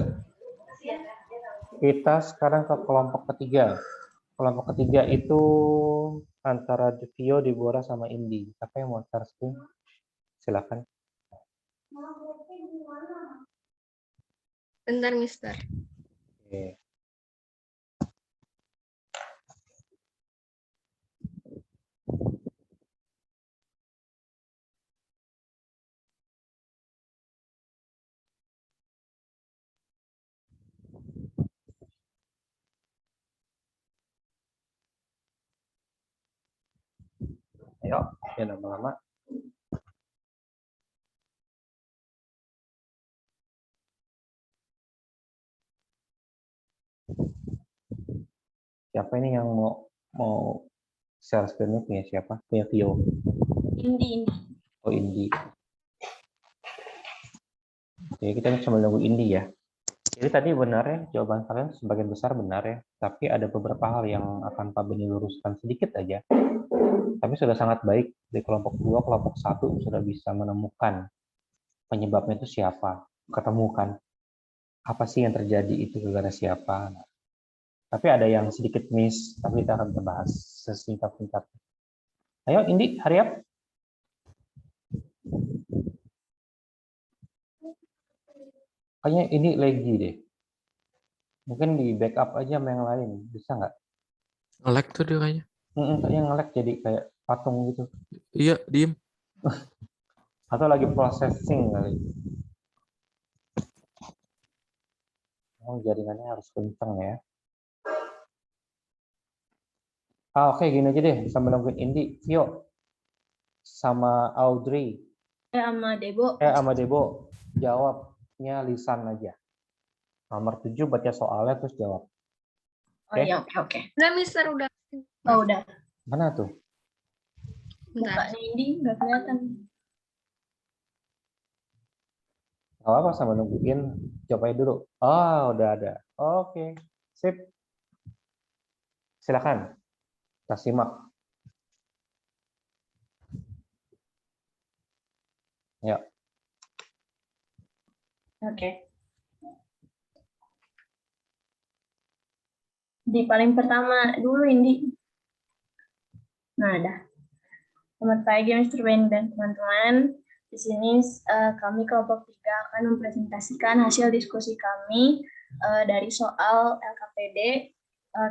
Kita sekarang ke kelompok ketiga. Kelompok ketiga itu antara Vio, Deborah, sama Indi. Siapa yang mau share screen? Silakan. Bentar, Mister. Oke. Ayo, jangan lama-lama. Siapa ini yang mau share screen punya siapa? Punya Vio. Indi. Oh, Indi. Oke, kita cuma nunggu Indi ya. Jadi tadi benar ya, jawaban kalian sebagian besar benar ya. Tapi ada beberapa hal yang akan Pak Beni luruskan sedikit aja. Tapi sudah sangat baik di kelompok 2, kelompok 1 sudah bisa menemukan penyebabnya itu siapa. Ketemukan apa sih yang terjadi itu gara-gara siapa. Nah, tapi ada yang sedikit miss, tapi kita akan bahas sesingkat-singkat. Ayo Indi, hurry up. Kayaknya ini lagi deh. Mungkin di backup aja sama yang lain. Bisa nggak? Nge-lag tuh dia kayaknya. Kayaknya nge-lag jadi kayak patung gitu. Iya, diem. Atau lagi processing kali. Oh, jaringannya harus kencang ya. Oke, gini aja deh. Sambil nungguin Indi, Vio sama Audrey. Sama Debo. Sama Debo. Jawabnya lisan aja. Nomor 7 baca soalnya terus jawab. Oh iya, oke. Udah, Mister, udah. Oh, udah. Mana tuh? Bentar. Mukanya Indi nggak kelihatan. Gak apa-apa, sama nungguin. Jawab aja dulu. Oh, udah ada. Oke. Sip. Silakan. Kita simak. Ya. Oke. Di paling pertama dulu, Indi. Nah, dah. Selamat pagi, Mr. Ben dan teman-teman. Di sini kami kelompok 3 akan mempresentasikan hasil diskusi kami dari soal LKPD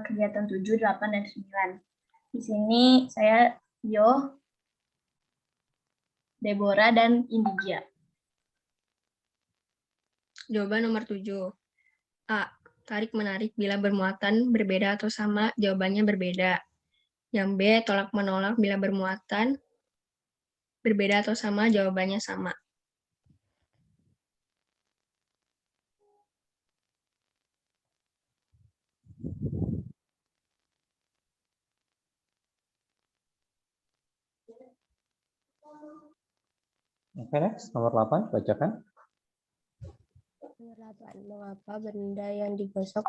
kegiatan 7, 8, dan 9. Di sini saya Vio, Deborah, dan Indigia. Jawaban nomor 7. A. Tarik-menarik bila bermuatan berbeda atau sama, jawabannya berbeda. Yang B. Tolak-menolak bila bermuatan berbeda atau sama, jawabannya sama. Oke, next. Nomor 8, bacakan. Nomor 8. Mengapa benda yang digosok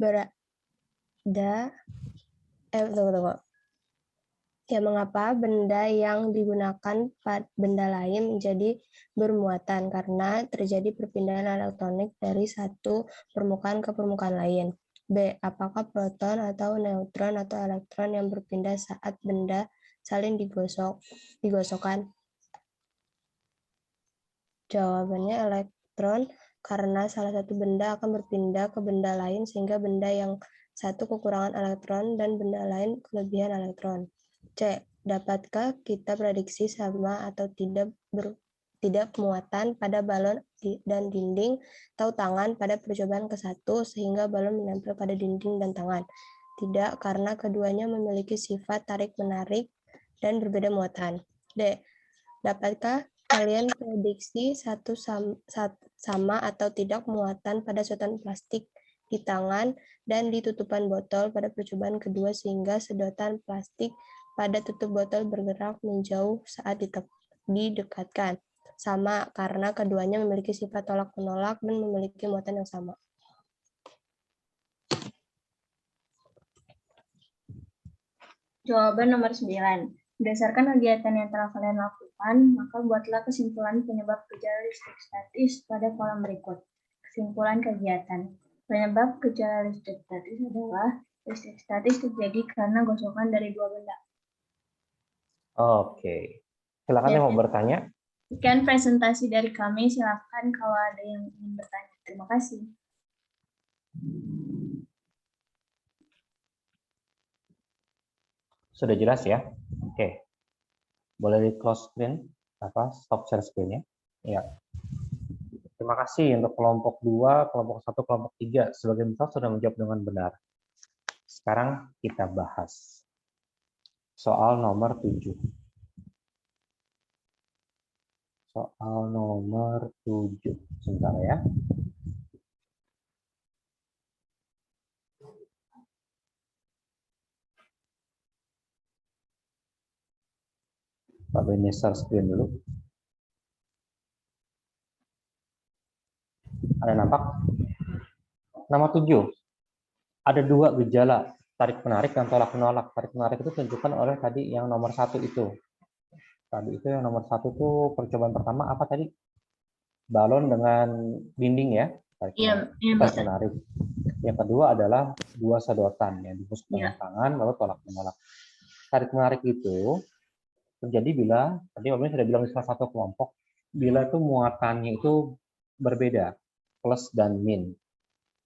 tunggu. Ya, mengapa benda yang digunakan benda lain menjadi bermuatan? Karena terjadi perpindahan elektronik dari satu permukaan ke permukaan lain. B. Apakah proton atau neutron atau elektron yang berpindah saat benda saling digosokkan? Jawabannya elektron, karena salah satu benda akan berpindah ke benda lain sehingga benda yang satu kekurangan elektron dan benda lain kelebihan elektron. C. Dapatkah kita prediksi sama atau tidak muatan pada balon dan dinding atau tangan pada percobaan ke-1 sehingga balon menempel pada dinding dan tangan? Tidak, karena keduanya memiliki sifat tarik-menarik dan berbeda muatan. D. Dapatkah kalian prediksi satu sama atau tidak muatan pada sedotan plastik di tangan dan di tutupan botol pada percobaan kedua sehingga sedotan plastik pada tutup botol bergerak menjauh saat didekatkan? Sama, karena keduanya memiliki sifat tolak-menolak dan memiliki muatan yang sama. Jawaban nomor 9. Berdasarkan kegiatan yang telah kalian lakukan, maka buatlah kesimpulan penyebab gejala listrik statis pada kolom berikut. Kesimpulan kegiatan. Penyebab gejala listrik statis adalah listrik statis terjadi karena gosokan dari dua benda. Oke. Silakan yang mau bertanya. Sekian presentasi dari kami. Silakan kalau ada yang ingin bertanya. Terima kasih. Sudah jelas ya? Oke. Boleh di close screen, stop share screen-nya. Ya. Terima kasih untuk kelompok 2, kelompok 1, kelompok 3. Sebagian besar sudah menjawab dengan benar. Sekarang kita bahas soal nomor 7. Soal nomor 7. Sebentar ya. Pak Beni share screen dulu. Ada nampak? Nomor 7. Ada dua gejala, tarik-menarik dan tolak-menolak. Tarik-menarik itu ditunjukkan oleh tadi yang nomor 1 itu. Tadi itu yang nomor 1 itu percobaan pertama apa tadi? Balon dengan dinding ya. Tarik-menarik. Yang kedua adalah dua sedotan yang digosok dengan tangan lalu tolak-menolak. Tarik-menarik itu terjadi bila, tadi Om sudah bilang di salah satu kelompok, bila itu muatannya itu berbeda, plus dan min.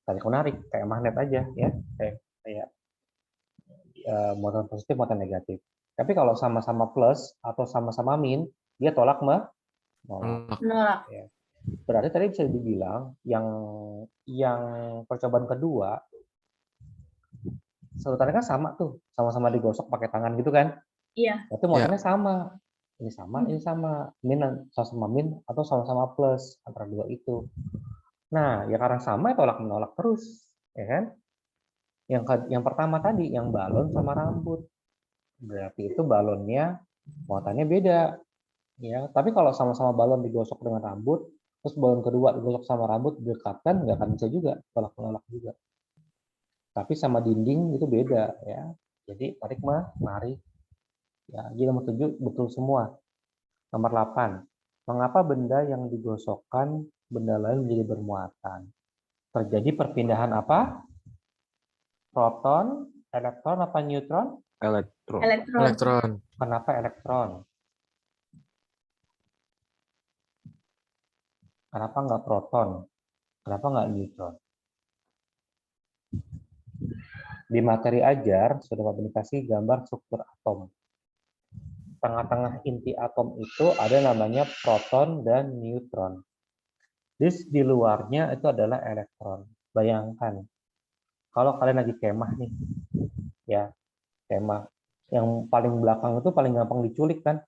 Tarik-menarik, kayak magnet aja, ya, kayak muatan positif, muatan negatif. Tapi kalau sama-sama plus atau sama-sama min, dia tolak menolak. Ya. Berarti tadi bisa dibilang yang percobaan kedua, sedotannya kan sama tuh, sama-sama digosok pakai tangan gitu kan? Iya. Berarti muatannya sama. Ini sama. Min sama min atau sama-sama plus antara dua itu. Nah, ya karena sama ya tolak menolak terus, ya kan? Yang pertama tadi yang balon sama rambut. Berarti itu balonnya muatannya beda. Ya, tapi kalau sama-sama balon digosok dengan rambut, terus balon kedua digosok sama rambut didekatkan, nggak akan bisa juga tolak menolak juga. Tapi sama dinding itu beda ya. Jadi tarik menarik. Ya, jadi nomor 7 betul semua. Nomor 8. Mengapa benda yang digosokkan benda lain menjadi bermuatan? Terjadi perpindahan apa? Proton, elektron apa neutron? Elektron. Kenapa elektron? Kenapa nggak proton? Kenapa nggak neutron? Di materi ajar sudah mempublikasi gambar struktur atom. Tengah-tengah inti atom itu ada namanya proton dan neutron. Di luarnya itu adalah elektron. Bayangkan, kalau kalian lagi kemah nih, ya, kemah. Yang paling belakang itu paling gampang diculik kan?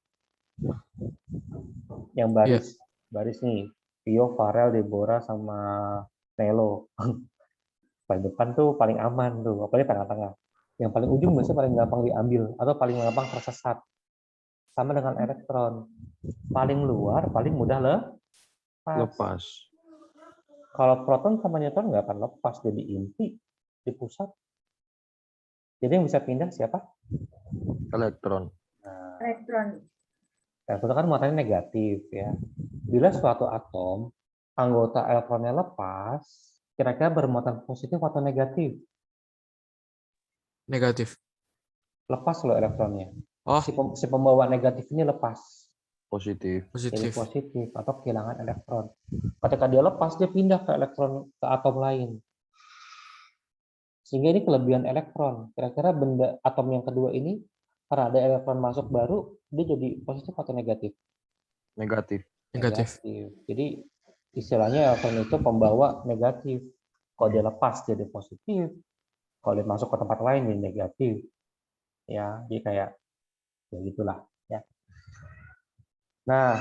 Yang baris nih, Tio, Farel, Deborah, sama Nelo. Paling depan tuh paling aman tuh, apalagi tengah-tengah. Yang paling ujung biasanya paling gampang diambil atau paling gampang tersesat. Sama dengan elektron. Paling luar, paling mudah Lepas. Kalau proton sama neutron nggak akan lepas jadi inti di pusat. Jadi yang bisa pindah siapa? Elektron. Nah, Elektron. elektron kan muatannya negatif ya. Bila suatu atom anggota elektronnya lepas, kira-kira bermuatan positif atau negatif? Negatif. Lepas loh elektronnya. Oh, Si pembawa negatif ini lepas. Positif. Jadi positif. positif atau kehilangan elektron. Ketika dia lepas, dia pindah ke elektron ke atom lain. Sehingga ini kelebihan elektron. Kira-kira benda atom yang kedua ini karena ada elektron masuk baru, dia jadi positif atau negatif? Negatif. Negatif. Jadi istilahnya elektron itu pembawa negatif. Kalau dia lepas jadi positif, kalau dia masuk ke tempat lain jadi negatif. Ya, jadi kayak ya gitulah ya. Nah,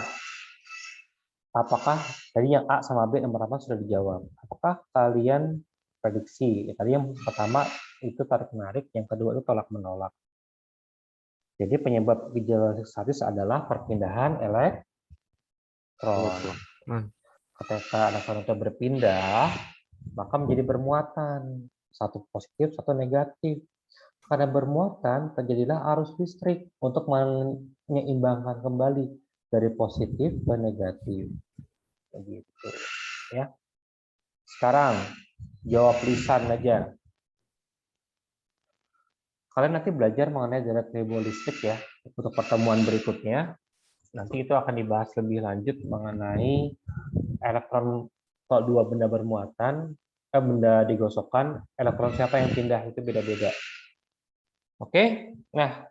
apakah tadi yang A sama B yang pertama sudah dijawab? Apakah kalian prediksi? Tadi yang pertama itu tarik menarik, yang kedua itu tolak menolak. Jadi penyebab gejala statis adalah perpindahan elektron. Ketika elektron itu berpindah, maka menjadi bermuatan. Satu positif, satu negatif. Karena bermuatan, terjadilah arus listrik untuk menyeimbangkan kembali dari positif ke negatif. Begitu. Ya. Sekarang, jawab lisan aja. Kalian nanti belajar mengenai deret ribuan listrik ya. Untuk pertemuan berikutnya, nanti itu akan dibahas lebih lanjut mengenai elektron kalau dua benda bermuatan, benda digosokkan, elektron siapa yang pindah itu beda-beda. Oke, nah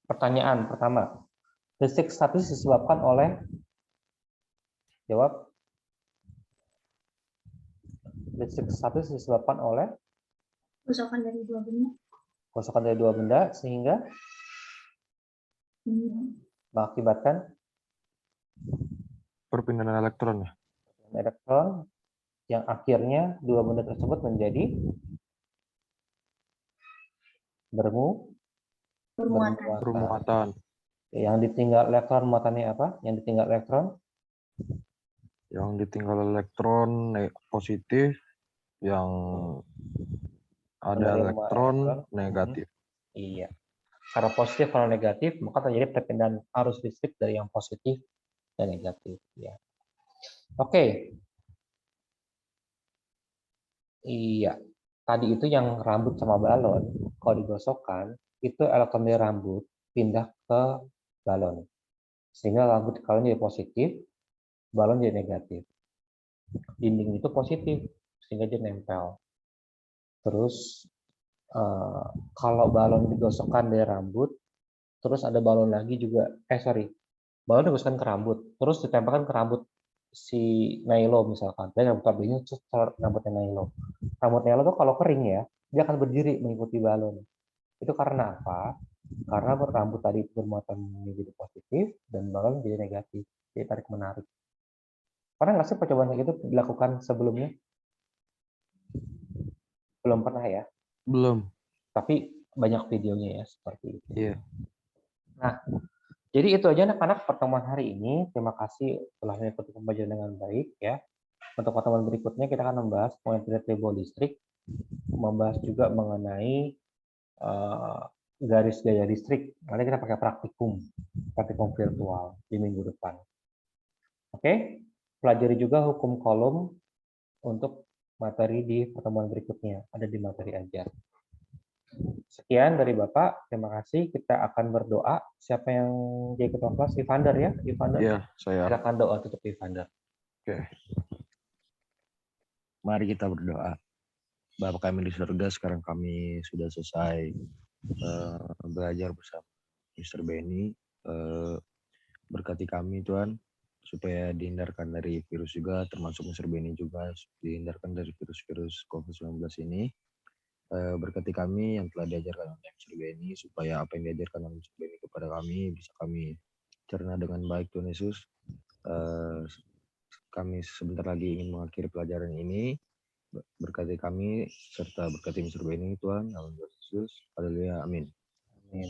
pertanyaan pertama, listrik statis disebabkan oleh, jawab. Listrik statis disebabkan oleh Gosokan dari dua benda. gosokan dari dua benda sehingga mengakibatkan Perpindahan elektron ya. elektron yang akhirnya dua benda tersebut menjadi Bermuatan. Yang ditinggal elektron muatannya apa? Yang ditinggal elektron? Yang ditinggal elektron positif, yang ada elektron negatif. Iya. Karena positif kalau negatif, maka terjadi perpindahan arus listrik dari yang positif dan negatif. Ya. Oke. Iya. Tadi itu yang rambut sama balon, kalau digosokkan, itu elektron dari rambut pindah ke balon. Sehingga rambut kalau jadi positif, balon jadi negatif. Dinding itu positif, sehingga dia nempel. Terus kalau balon digosokkan dari rambut, terus ada balon lagi juga, balon digosokkan ke rambut, terus ditempelkan ke rambut si Nailo misalkan, dan rambut ini rambutnya Nailo. Rambut Nailo tuh kalau kering ya, dia akan berdiri mengikuti balon. Itu karena apa? Karena rambut tadi bermuatan menjadi positif dan balon jadi negatif, jadi tarik menarik. Pernah nggak sih percobaan kayak gitu dilakukan sebelumnya? Belum pernah ya? Belum. Tapi banyak videonya ya seperti itu. Iya. Nah, jadi itu aja anak-anak pertemuan hari ini. Terima kasih telah mengikuti pembelajaran dengan baik ya. Untuk pertemuan berikutnya kita akan membahas mengenai ribuan listrik, membahas juga mengenai garis gaya listrik. Nanti kita pakai praktikum virtual di minggu depan. Oke, pelajari juga hukum kolom untuk materi di pertemuan berikutnya. Ada di materi ajar. Sekian dari Bapak, terima kasih. Kita akan berdoa. Siapa yang jadi ketua kelas? Ivander ya? Ivander. Iya, saya. Silakan doa tutup Ivander. Oke. Mari kita berdoa. Bapa kami di surga, sekarang kami sudah selesai belajar bersama Mr. Benny. Berkati kami Tuhan, supaya dihindarkan dari virus juga, termasuk Mr. Benny juga, dihindarkan dari virus-virus COVID-19 ini. Berkati kami yang telah diajarkan oleh Mr. Benny, supaya apa yang diajarkan oleh Mr. Benny kepada kami bisa kami cerna dengan baik, Tuhan Yesus. Kami sebentar lagi ingin mengakhiri pelajaran ini. Berkati kami serta berkati Mr. Benny, Tuhan, dalam Tuhan Yesus. Haleluya, amin. Amin.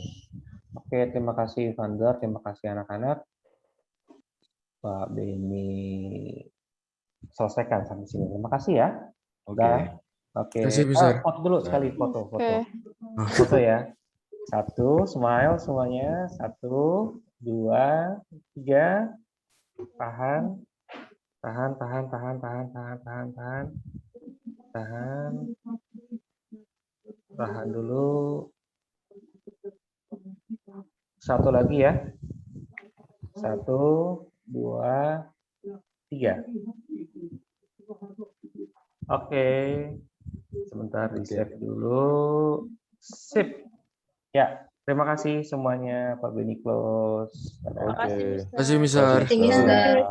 Oke, terima kasih Vander, terima kasih anak-anak. Pak Benny selesaikan sampai sini. Terima kasih ya. Oke. Oke. Terima kasih, Mister. Foto dulu sekali, foto. Oke. Foto ya. 1, smile semuanya. 1, 2, 3. Tahan. Tahan dulu. 1 lagi ya. 1, 2, 3. Oke. Sebentar di-save dulu. Sip. Ya, terima kasih semuanya Pak Benny close. Terima kasih, Terima kasih, Mister. Thank you, Mister.